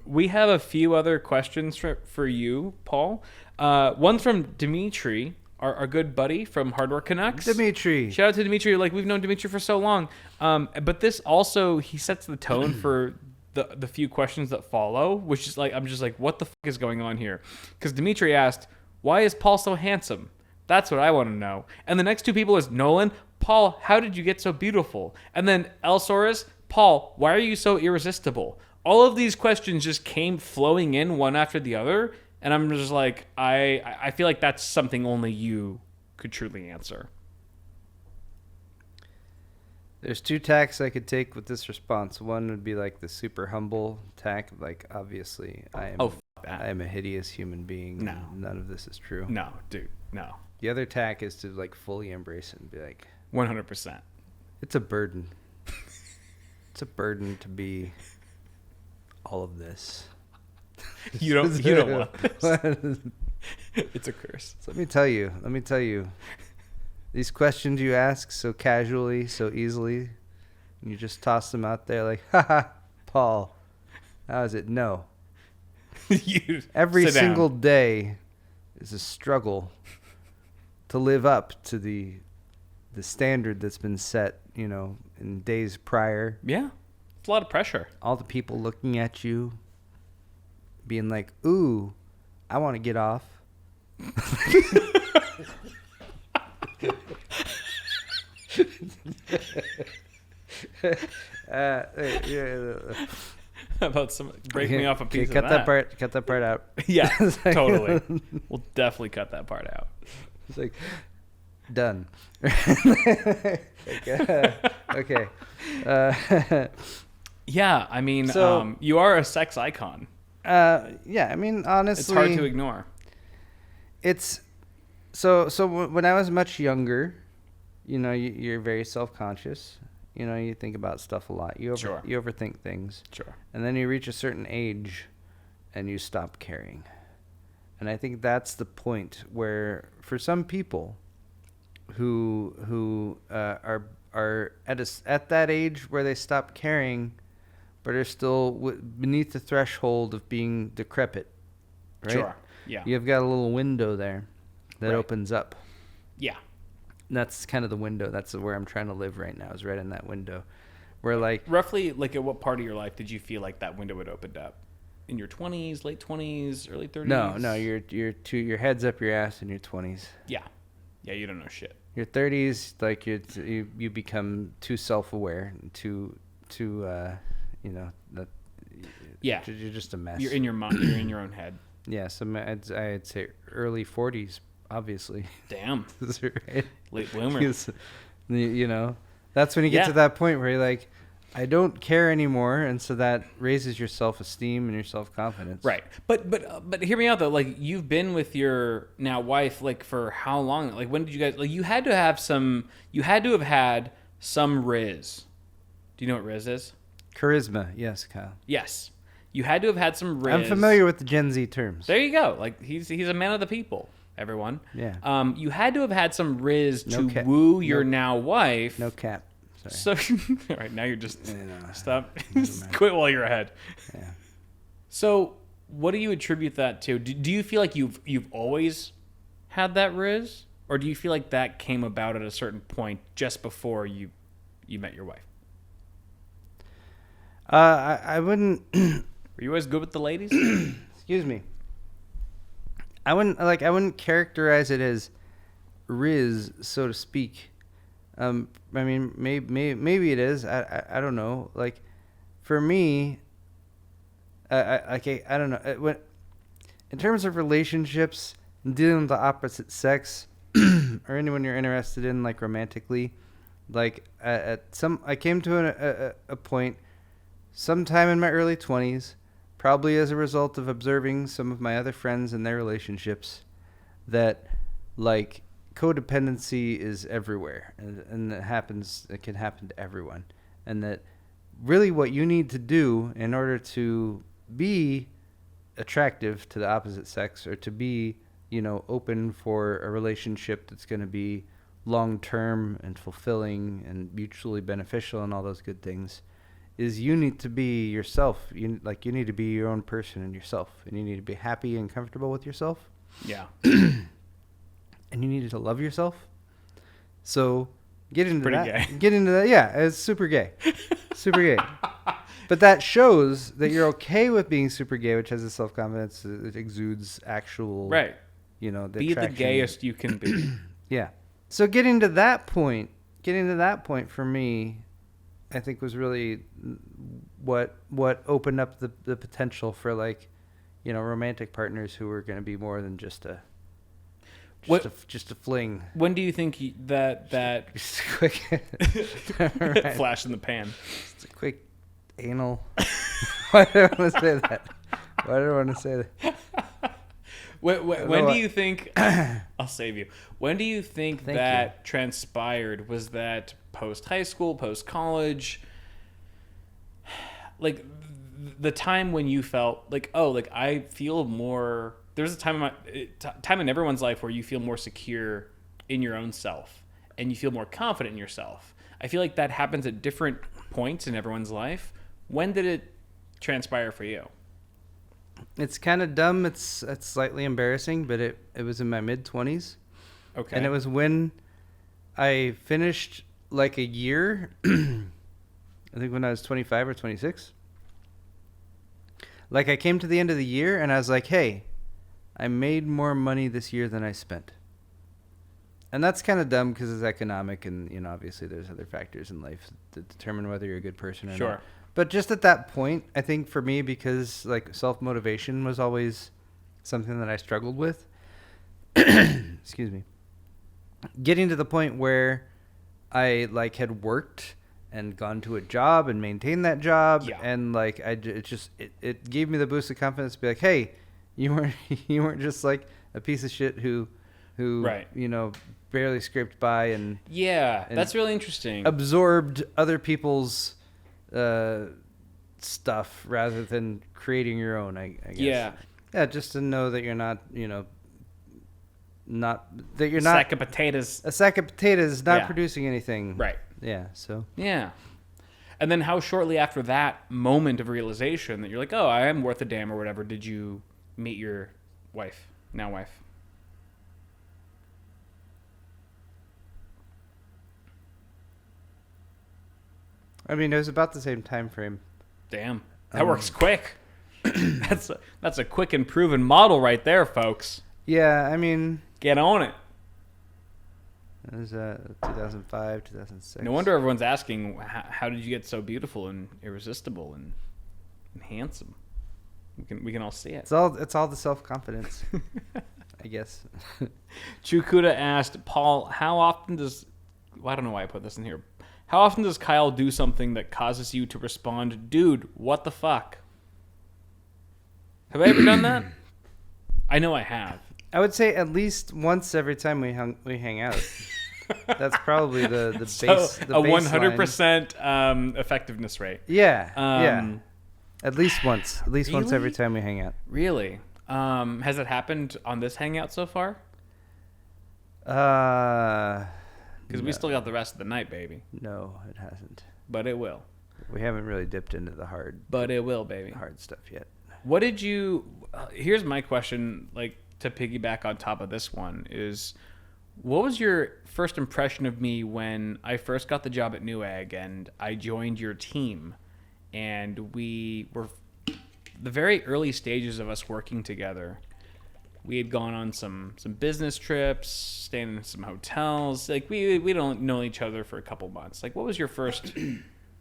We have a few other questions for you, Paul. One's from Dimitri, our good buddy from Hard Work Canucks. Dimitri. Shout out to Dimitri. Like, we've known Dimitri for so long. But this also, he sets the tone for the few questions that follow, which is like, I'm just like, what the fuck is going on here? Because Dimitri asked, why is Paul so handsome? That's what I want to know. And the next two people is Nolan. Paul, how did you get so beautiful? And then Elsaurus, Paul, why are you so irresistible? All of these questions just came flowing in one after the other. And I'm just like, I feel like that's something only you could truly answer. There's two tacks I could take with this response. One would be like the super humble tack. Like, obviously, I am a hideous human being. No. None of this is true. No, dude, no. The other tack is to like fully embrace it and be like, 100%. it's a burden. It's a burden to be all of this. You don't want this. It's a curse. So let me tell you, these questions you ask so casually, so easily, and you just toss them out there like, haha, Paul, how is it? No. Every single day is a struggle to live up to the standard that's been set, in days prior. Yeah. It's a lot of pressure. All the people looking at you, being like, ooh, I want to get off. About some breaking me off a piece cut of that part. Cut that part out. Yeah, totally. We'll definitely cut that part out. It's like done. Okay. Yeah, I mean, So- you are a sex icon. Yeah. I mean, honestly, It's hard to ignore. It's so when I was much younger, you're very self-conscious. You think about stuff a lot. You Sure. overthink things. Sure. And then you reach a certain age and you stop caring. And I think that's the point where for some people who are at that age where they stop caring but are still beneath the threshold of being decrepit, right? Sure. Yeah. You've got a little window there that Right. opens up. Yeah. And that's kind of the window. That's where I'm trying to live right now, is right in that window. Where like Roughly, like, at what part of your life did you feel like that window had opened up? In your 20s, late 20s, early 30s? no, your head's up your ass in your 20s. Yeah. Yeah, you don't know shit. Your 30s, like you become too self-aware, too that. Yeah. You're just a mess. You're in your mind. You're in your own head. Yeah, so I'd say early 40s, obviously. Damn. Right? Late bloomer. That's when you get Yeah. to that point where you're like, I don't care anymore, and so that raises your self-esteem and your self-confidence. Right. But hear me out though. Like, you've been with your now wife like for how long? Like, when did you guys like you had to have had some Rizz. Do you know what Rizz is? Charisma, yes, Kyle. Yes. You had to have had some Rizz. I'm familiar with the Gen Z terms. There you go. Like, he's a man of the people, everyone. Yeah. You had to have had some Rizz No to cap. woo your now wife. No cap. Sorry. So all right, now you're just stop. Never Just mind. quit while you're ahead. Yeah. So, what do you attribute that to? Do you feel like you've always had that Rizz, or do you feel like that came about at a certain point just before you met your wife? I wouldn't. Were you always good with the ladies? Excuse me. I wouldn't characterize it as Rizz, so to speak. I mean, maybe it is. I don't know. Like, for me, I don't know. When in terms of relationships, dealing with the opposite sex, or anyone you're interested in, like romantically, like I came to a point, sometime in my early 20s, probably as a result of observing some of my other friends and their relationships, that like codependency is everywhere, and it can happen to everyone, and that really what you need to do in order to be attractive to the opposite sex, or to be open for a relationship that's going to be long term and fulfilling and mutually beneficial and all those good things, is you need to be yourself. You need to be your own person and yourself, and you need to be happy and comfortable with yourself. Yeah. And you need to love yourself. So get into Pretty that. gay. Get into that. Yeah, it's super gay. Super gay. But that shows that you're okay with being super gay, which has a self-confidence. It exudes actual, Right. The Be the attraction. gayest you can be. Yeah. So getting to that point for me, I think was really what opened up the potential for romantic partners who were going to be more than just a fling. When do you think that Just a quick right. flash in the pan? Just a quick anal. Why did I want to say that? Why did I want to say that? When do you think? I'll save you. When do you think that transpired? Was that post high school, post college? Like the time when you felt like, I feel more. There's a time in everyone's life where you feel more secure in your own self and you feel more confident in yourself. I feel like that happens at different points in everyone's life. When did it transpire for you? It's kind of dumb. It's slightly embarrassing, but it was in my mid-20s. Okay. And it was when I finished like a year, I think when I was 25 or 26. Like I came to the end of the year and I was like, hey, I made more money this year than I spent. And that's kind of dumb because it's economic and, obviously there's other factors in life that determine whether you're a good person or not. But just at that point, I think for me, because self-motivation was always something that I struggled with, excuse me, getting to the point where I had worked and gone to a job and maintained that job. Yeah. And it gave me the boost of confidence to be like, hey, you weren't just like a piece of shit who right. Barely scraped by and that's really interesting. Absorbed other people's stuff rather than creating your own, I guess. Yeah, just to know that you're not, that you're not sack of potatoes. A sack of potatoes not producing anything. Right. Yeah, so. Yeah. And then how shortly after that moment of realization that you're like, oh, I am worth a damn or whatever, did you meet your wife, now wife? I mean, it was about the same time frame. Damn, that works quick. That's a quick and proven model right there, folks. Yeah, I mean, get on it. It was 2005, 2006. No wonder everyone's asking, how did you get so beautiful and irresistible and handsome? We can all see it. It's all the self-confidence, I guess. Chukuda asked, Paul, how often does... Well, I don't know why I put this in here. How often does Kyle do something that causes you to respond, dude, what the fuck? Have I ever done that? I know I have. I would say at least once every time we hang out. That's probably the base. So the a 100% effectiveness rate. Yeah, yeah. At least once. At least really? Once every time we hang out. Really? Has it happened on this hangout so far? Because we still got the rest of the night, baby. No, it hasn't. But it will. We haven't really dipped into the hard. But it will, baby. Hard stuff yet. What did you? Here's my question. To piggyback on top of this one is, what was your first impression of me when I first got the job at Newegg and I joined your team, and we were the very early stages of us working together. We had gone on some business trips, staying in some hotels. We don't know each other for a couple months. What was your first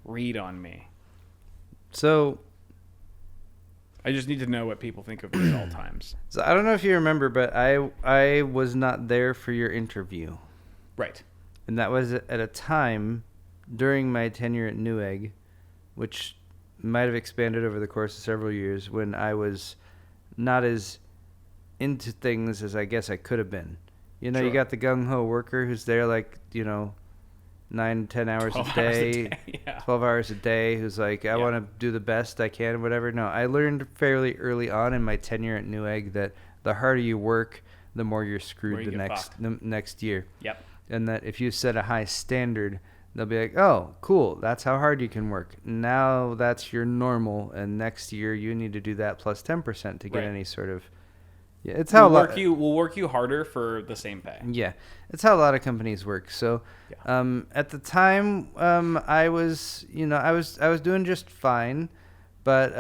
read on me? So I just need to know what people think of me at all times. So I don't know if you remember, but I was not there for your interview. Right. And that was at a time during my tenure at Newegg, which might have expanded over the course of several years, when I was not as into things as I guess I could have been. Sure. You got the gung-ho worker who's there 9, 10 hours a day, 12 hours a day, who's like, I want to do the best I can, whatever. No, I learned fairly early on in my tenure at Newegg that the harder you work, the more you're screwed the next year. Yep. And that if you set a high standard, They'll be like, "Oh, cool. That's how hard you can work. Now that's your normal, and next year you need to do that plus 10% to get Right. any sort of." Yeah, it's how We'll work you harder for the same pay. Yeah, it's how a lot of companies work. So, Yeah. at the time, I was, I was doing just fine, but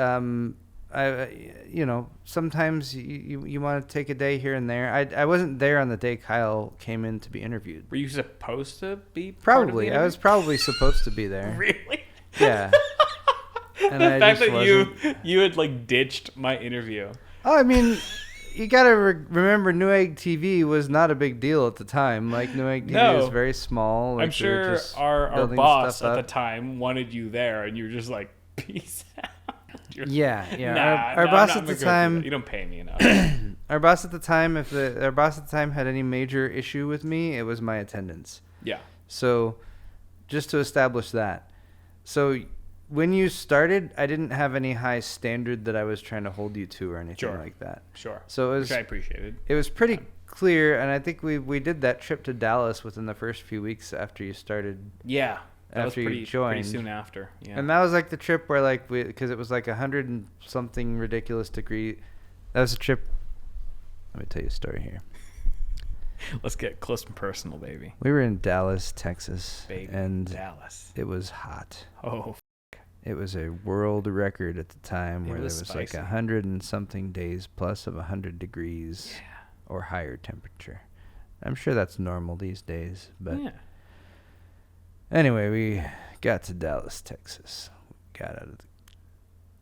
sometimes you want to take a day here and there. I wasn't there on the day Kyle came in to be interviewed. Were you supposed to be? Probably, I was probably supposed to be there. Really? Yeah. And The I fact just that you had like ditched my interview. Oh, I mean, you gotta remember, Newegg TV was not a big deal at the time. Like, Newegg TV was very small. Like, I'm sure our boss at the time wanted you there, and you were just like, peace out. Yeah. Our boss at the time. You don't pay me enough. Our boss at the time, our boss at the time had any major issue with me, it was my attendance. Yeah. So, just to establish that. So, when you started, I didn't have any high standard that I was trying to hold you to or anything like that. Sure. So which I appreciated. It was pretty clear, and I think we did that trip to Dallas within the first few weeks after you started. Yeah. That after was you joined. pretty soon after. Yeah. And that was like the trip where because it was like 100 and something ridiculous degree. That was a trip. Let me tell you a story here. Let's get close and personal, baby. We were in Dallas, Texas, Baby, and Dallas. it was hot. Oh. It was a world record at the time where there was spicy. like 100 and something days plus of 100 degrees or higher temperature. I'm sure that's normal these days, but anyway, we got to Dallas, Texas. Got out of the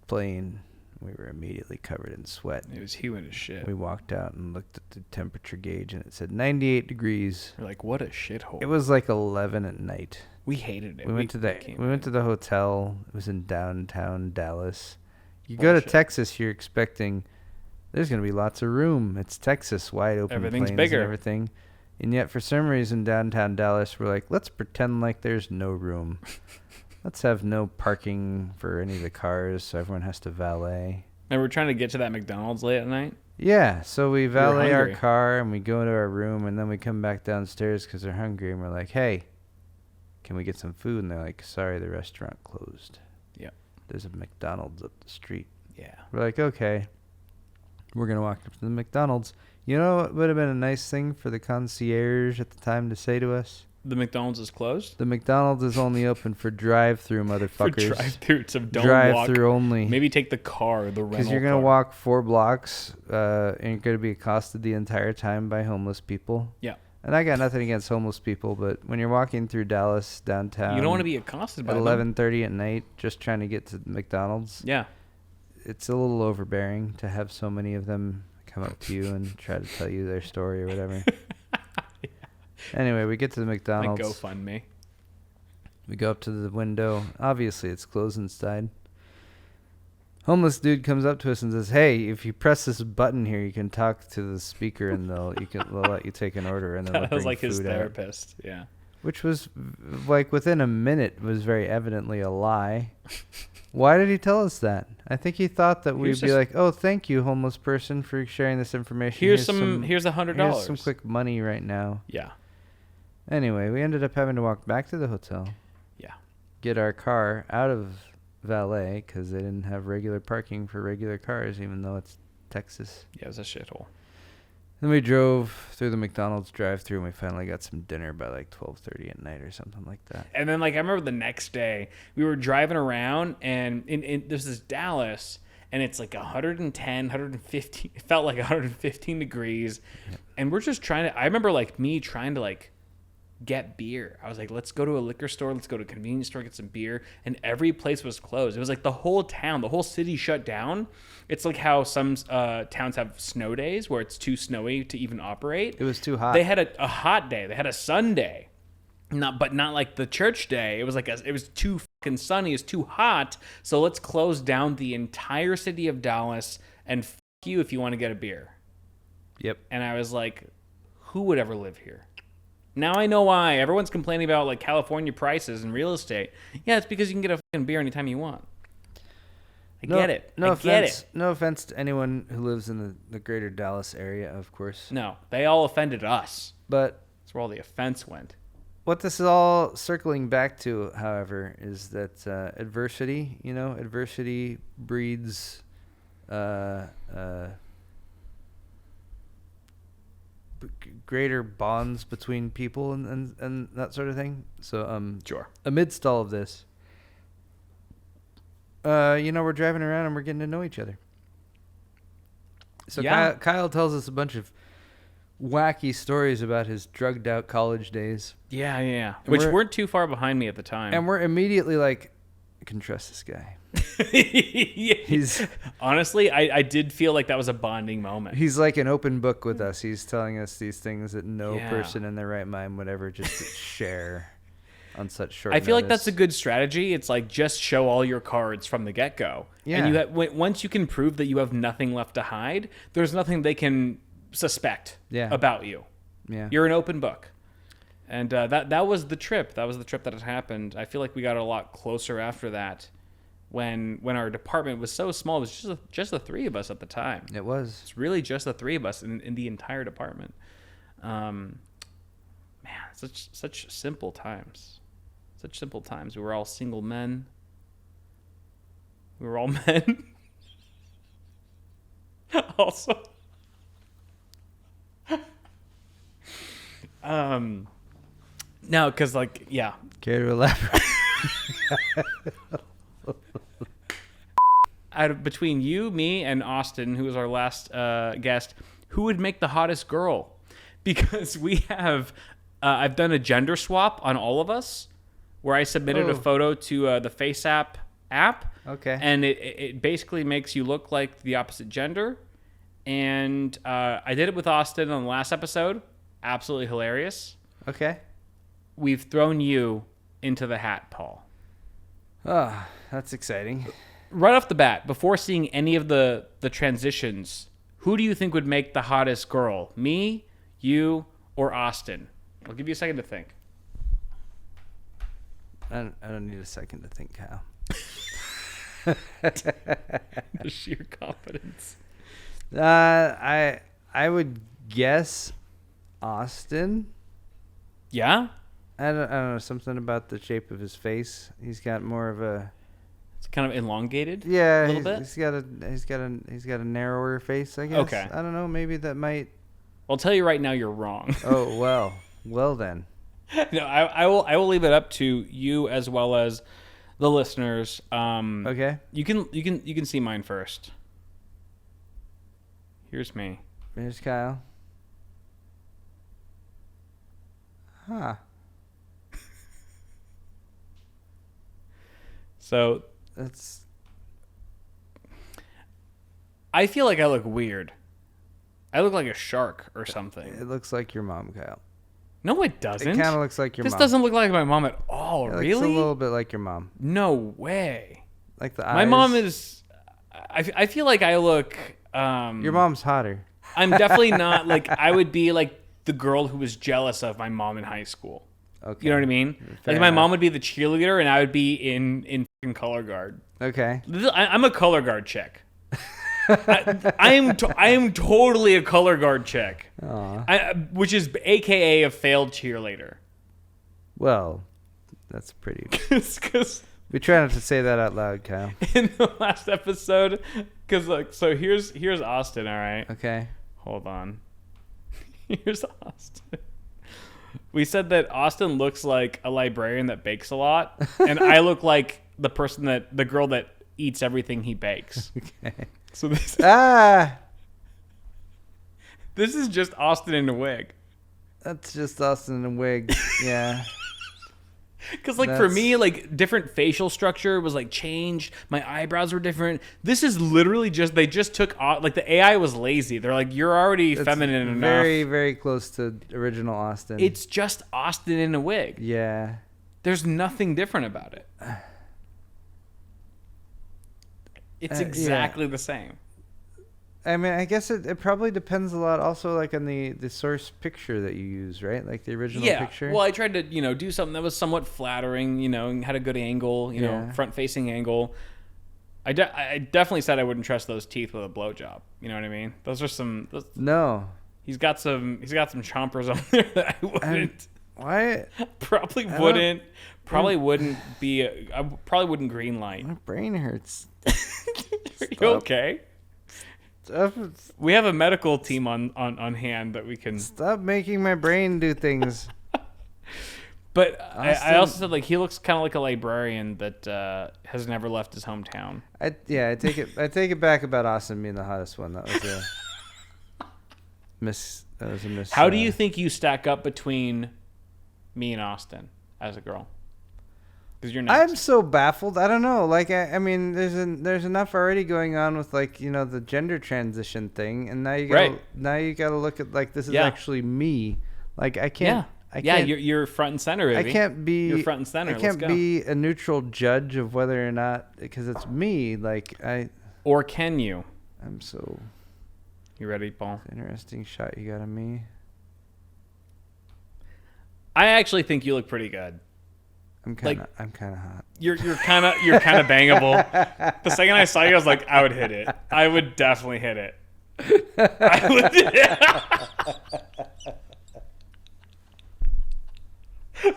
plane. We were immediately covered in sweat. It was humid as shit. We walked out and looked at the temperature gauge, and it said 98 degrees. We're like, what a shithole. It was like 11 at night. We hated it. We went to the hotel. It was in downtown Dallas. You go to Texas, you're expecting there's going to be lots of room. It's Texas, wide open. Everything's plains bigger. and everything. And yet, for some reason, downtown Dallas, we're like, let's pretend like there's no room. Let's have no parking for any of the cars, so everyone has to valet. And we're trying to get to that McDonald's late at night. Yeah, so we valet our car, and we go into our room, and then we come back downstairs because we're hungry, and we're like, hey, can we get some food? And they're like, sorry, the restaurant closed. Yeah. There's a McDonald's up the street. Yeah. We're like, okay. We're going to walk up to the McDonald's. You know what would have been a nice thing for the concierge at the time to say to us? The McDonald's is closed? The McDonald's is only open for drive-through, motherfuckers. For drive-through, so don't drive-through only. Maybe take the car, the rental car. Because you're going to walk 4 blocks, and you're going to be accosted the entire time by homeless people. Yeah. And I got nothing against homeless people, but when you're walking through Dallas downtown, you don't want to be accosted by at them. 11:30 at night, just trying to get to McDonald's. Yeah. It's a little overbearing to have so many of them come up to you and try to tell you their story or whatever. Yeah. Anyway, we get to the McDonald's. Like GoFundMe. We go up to the window. Obviously, it's closed inside. Homeless dude comes up to us and says, hey, if you press this button here, you can talk to the speaker and they'll let you take an order. And then That was like his therapist. Out. Yeah. Which was like within a minute was very evidently a lie. Why did he tell us that? I think he thought that we'd be like, oh, thank you, homeless person, for sharing this information. Here's $100. Here's some quick money right now. Yeah. Anyway, we ended up having to walk back to the hotel. Yeah. Get our car out of valet because they didn't have regular parking for regular cars, even though it's Texas. Yeah, it was a shithole. Then we drove through the McDonald's drive-thru and we finally got some dinner by like 12:30 at night or something like that. And then like I remember the next day we were driving around and this is Dallas and it's like 110, 115. It felt like 115 degrees, and we're just trying to. I remember like me trying to like get beer. I was like, let's go to a liquor store, let's go to a convenience store, get some beer, and every place was closed. It was like the whole town, the whole city shut down. It's like how some towns have snow days where it's too snowy to even operate. It was too hot. They had a hot day. They had a Sunday, not like the church day. It was like it was too fucking sunny. It's too hot. So let's close down the entire city of Dallas and fuck you if you want to get a beer. Yep. And I was like, who would ever live here? Now I know why. Everyone's complaining about like California prices and real estate. Yeah, it's because you can get a fucking beer anytime you want. I get it. No get offense. No offense to anyone who lives in the greater Dallas area, of course. No, they all offended us. But that's where all the offense went. what this is all circling back to, however, is that adversity, adversity breeds greater bonds between people and that sort of thing. So, Sure. amidst all of this, we're driving around and we're getting to know each other. So Yeah. Kyle tells us a bunch of wacky stories about his drugged out college days. Yeah. And Which weren't too far behind me at the time. And we're immediately like, I can trust this guy. He's honestly, I did feel like that was a bonding moment. He's like an open book with us. He's telling us these things that no Yeah. person in their right mind would ever just share on such short I feel like notice. that's a good strategy. It's like just show all your cards from the get-go. Yeah. And once you can prove that you have nothing left to hide, there's nothing they can suspect about you. Yeah. You're an open book. And that was the trip. That was the trip that had happened. I feel like we got a lot closer after that when our department was so small. It was just the three of us at the time. It was. It's really just the three of us in the entire department. Man, such simple times. Such simple times. We were all single men. We were all men. Also. No, because Care to elaborate? between you, me, and Austin, who was our last guest, who would make the hottest girl? Because we have, I've done a gender swap on all of us, where I submitted a photo to the FaceApp app. Okay. And it basically makes you look like the opposite gender. And I did it with Austin on the last episode. Absolutely hilarious. Okay. We've thrown you into the hat, Paul. Oh, that's exciting. Right off the bat, before seeing any of the transitions, who do you think would make the hottest girl? Me, you, or Austin? I'll give you a second to think. I don't need a second to think, Kyle. The sheer confidence. I would guess Austin. Yeah? I don't know, something about the shape of his face. He's got more of a It's kind of elongated. yeah. A little bit. He's got a narrower face, I guess. Okay. I don't know. Maybe that might. I'll tell you right now, you're wrong. Oh well then. No, I will leave it up to you as well as the listeners. Okay. You can see mine first. Here's me. There's Kyle. Huh. So That's. I feel like I look weird. I look like a shark or something. It looks like your mom, Kyle. No, it doesn't. It kind of looks like your This mom. doesn't look like my mom at all. It looks Really? a little bit like your mom. No way. Like the eyes. My mom is. I feel like I look. Your mom's hotter. I'm definitely not like. I would be like the girl who was jealous of my mom in high school. Okay. You know what I mean? Fair Like my enough. mom would be the cheerleader, and I would be in fucking color guard. Okay. I'm a color guard chick. I am totally a color guard chick. Aw. Which is AKA a failed cheerleader. Well, that's pretty. Because We try not to say that out loud, Kyle. in the last episode, because like, so here's Austin. All right, Okay. hold on. Here's Austin. We said that Austin looks like a librarian that bakes a lot, and I look like the girl that eats everything he bakes. Okay. So this is just Austin in a wig. That's just Austin in a wig. Yeah. Because like for me, like different facial structure was like changed. My eyebrows were different. This is literally just they just took like the AI was lazy. They're like, you're already feminine enough. Very, very close to original Austin. It's just Austin in a wig. Yeah. There's nothing different about it. It's exactly the same. I mean, I guess it probably depends a lot also like on the source picture that you use, right? Like the original picture. Well, I tried to, do something that was somewhat flattering, and had a good angle, front-facing angle. I definitely said I wouldn't trust those teeth with a blowjob. You know what I mean? Those are some. No. He's got some chompers on there that I wouldn't. Why? Probably wouldn't. Probably wouldn't be. I probably wouldn't green light. My brain hurts. Are you okay? We have a medical team on hand that we can. Stop making my brain do things. But I also said, like, he looks kind of like a librarian that has never left his hometown. I take it back about Austin being the hottest one. That was a miss. That was a miss. How do you think you stack up between me and Austin as a girl? Because you're next. I'm so baffled. I don't know. Like, I mean, there's enough already going on with, like, you know, the gender transition thing, and now you gotta look at, like, this is actually me. Like, I can't. You're front and center, baby. I can't be. You're front and center. I can't be a neutral judge of whether or not, because it's me. Like, Or can you? I'm so. You ready, Paul? Interesting shot you got of me. I actually think you look pretty good. I'm kind of hot. You're kind of bangable. The second I saw you, I was like, I would hit it. I would definitely hit it.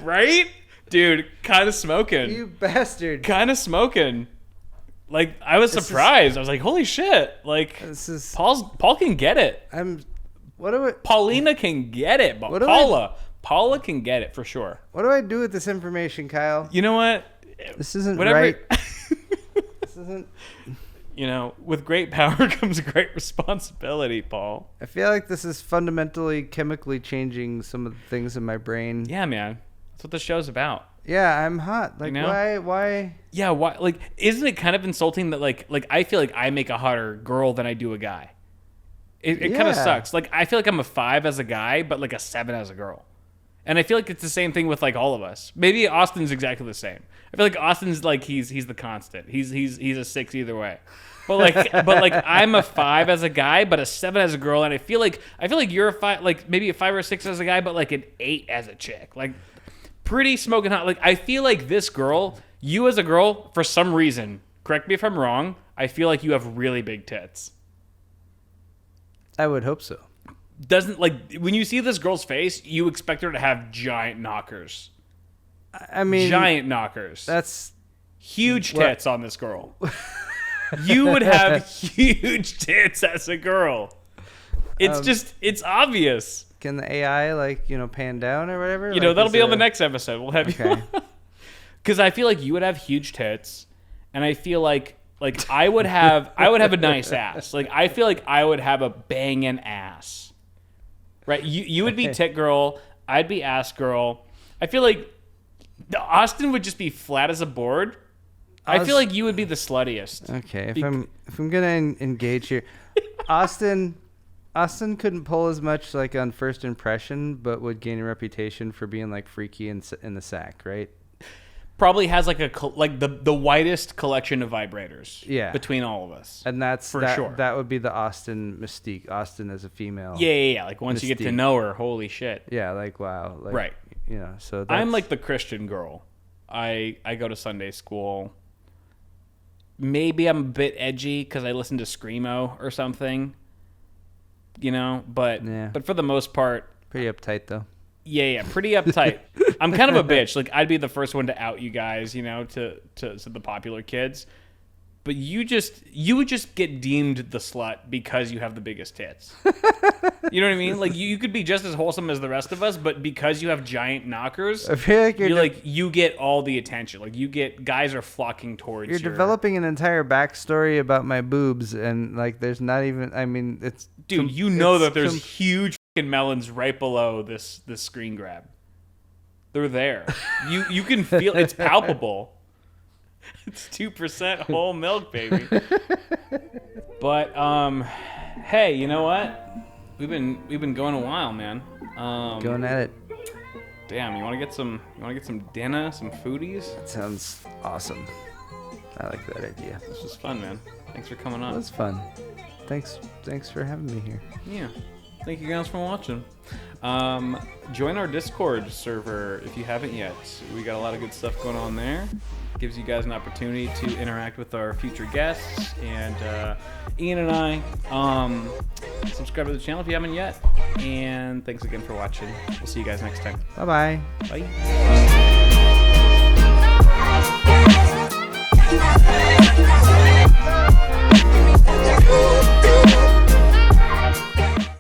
Right? Dude, kind of smoking. You bastard. Kind of smoking. Like, I was surprised. I was like, holy shit. Like, Paul can get it. Paulina can get it, but Paula can get it for sure. What do I do with this information, Kyle? You know what? This isn't right. This isn't. You know, with great power comes great responsibility, Paul. I feel like this is fundamentally chemically changing some of the things in my brain. Yeah, man. That's what the show's about. Yeah, I'm hot. Like, you know? Why? Yeah, why? Like, isn't it kind of insulting that, like I feel like I make a hotter girl than I do a guy? It kind of sucks. Like, I feel like I'm a 5 as a guy, but like a 7 as a girl. And I feel like it's the same thing with, like, all of us. Maybe Austin's exactly the same. I feel like Austin's like he's the constant. He's a 6 either way. But like I'm a 5 as a guy, but a 7 as a girl, and I feel like you're a 5, like maybe a 5 or a 6 as a guy, but like an 8 as a chick. Like, pretty smoking hot. Like, I feel like this girl, you as a girl, for some reason, correct me if I'm wrong, I feel like you have really big tits. I would hope so. Doesn't, like, when you see this girl's face, you expect her to have giant knockers. I mean, giant knockers. That's huge tits on this girl. You would have huge tits as a girl. It's it's obvious. Can the AI, like, you know, pan down or whatever? You know, that'll be on the next episode. We'll have you. Because I feel like you would have huge tits, and I feel like I would have a nice ass. Like, I feel like I would have a banging ass. Right? You would be tit girl. I'd be ass girl. I feel like Austin would just be flat as a board. I feel like you would be the sluttiest. Okay, if I'm gonna engage here, Austin couldn't pull as much, like, on first impression, but would gain a reputation for being, like, freaky in the sack, right? Probably has like the widest collection of vibrators. Yeah. Between all of us. And that's for sure. That would be the Austin mystique. Austin as a female. Yeah. Like, once mystique. You get to know her, holy shit. Yeah, like, wow. Like, right. You know, so I'm like the Christian girl. I go to Sunday school. Maybe I'm a bit edgy because I listen to Screamo or something. You know, but for the most part, pretty uptight though. Yeah, pretty uptight. I'm kind of a bitch. Like, I'd be the first one to out you guys, you know, to the popular kids. But you would just get deemed the slut because you have the biggest tits. You know what I mean? Like, you could be just as wholesome as the rest of us, but because you have giant knockers, I feel like you get all the attention. Like, guys are flocking towards you. You're developing an entire backstory about my boobs, and, like, there's not even. I mean, it's dude. You know that there's huge fucking melons right below this screen grab. They're there. You can feel it's palpable. It's 2% whole milk, baby. But hey, you know what? We've been going a while, man. Going at it. Damn, you want to get some dinner, some foodies? That sounds awesome. I like that idea. This was fun, man. Thanks for coming on. It was fun. Thanks for having me here. Yeah. Thank you guys for watching. Join our Discord server if you haven't yet. We got a lot of good stuff going on there. Gives you guys an opportunity to interact with our future guests and Ian and I. Subscribe to the channel if you haven't yet. And thanks again for watching. We'll see you guys next time. Bye-bye. Bye.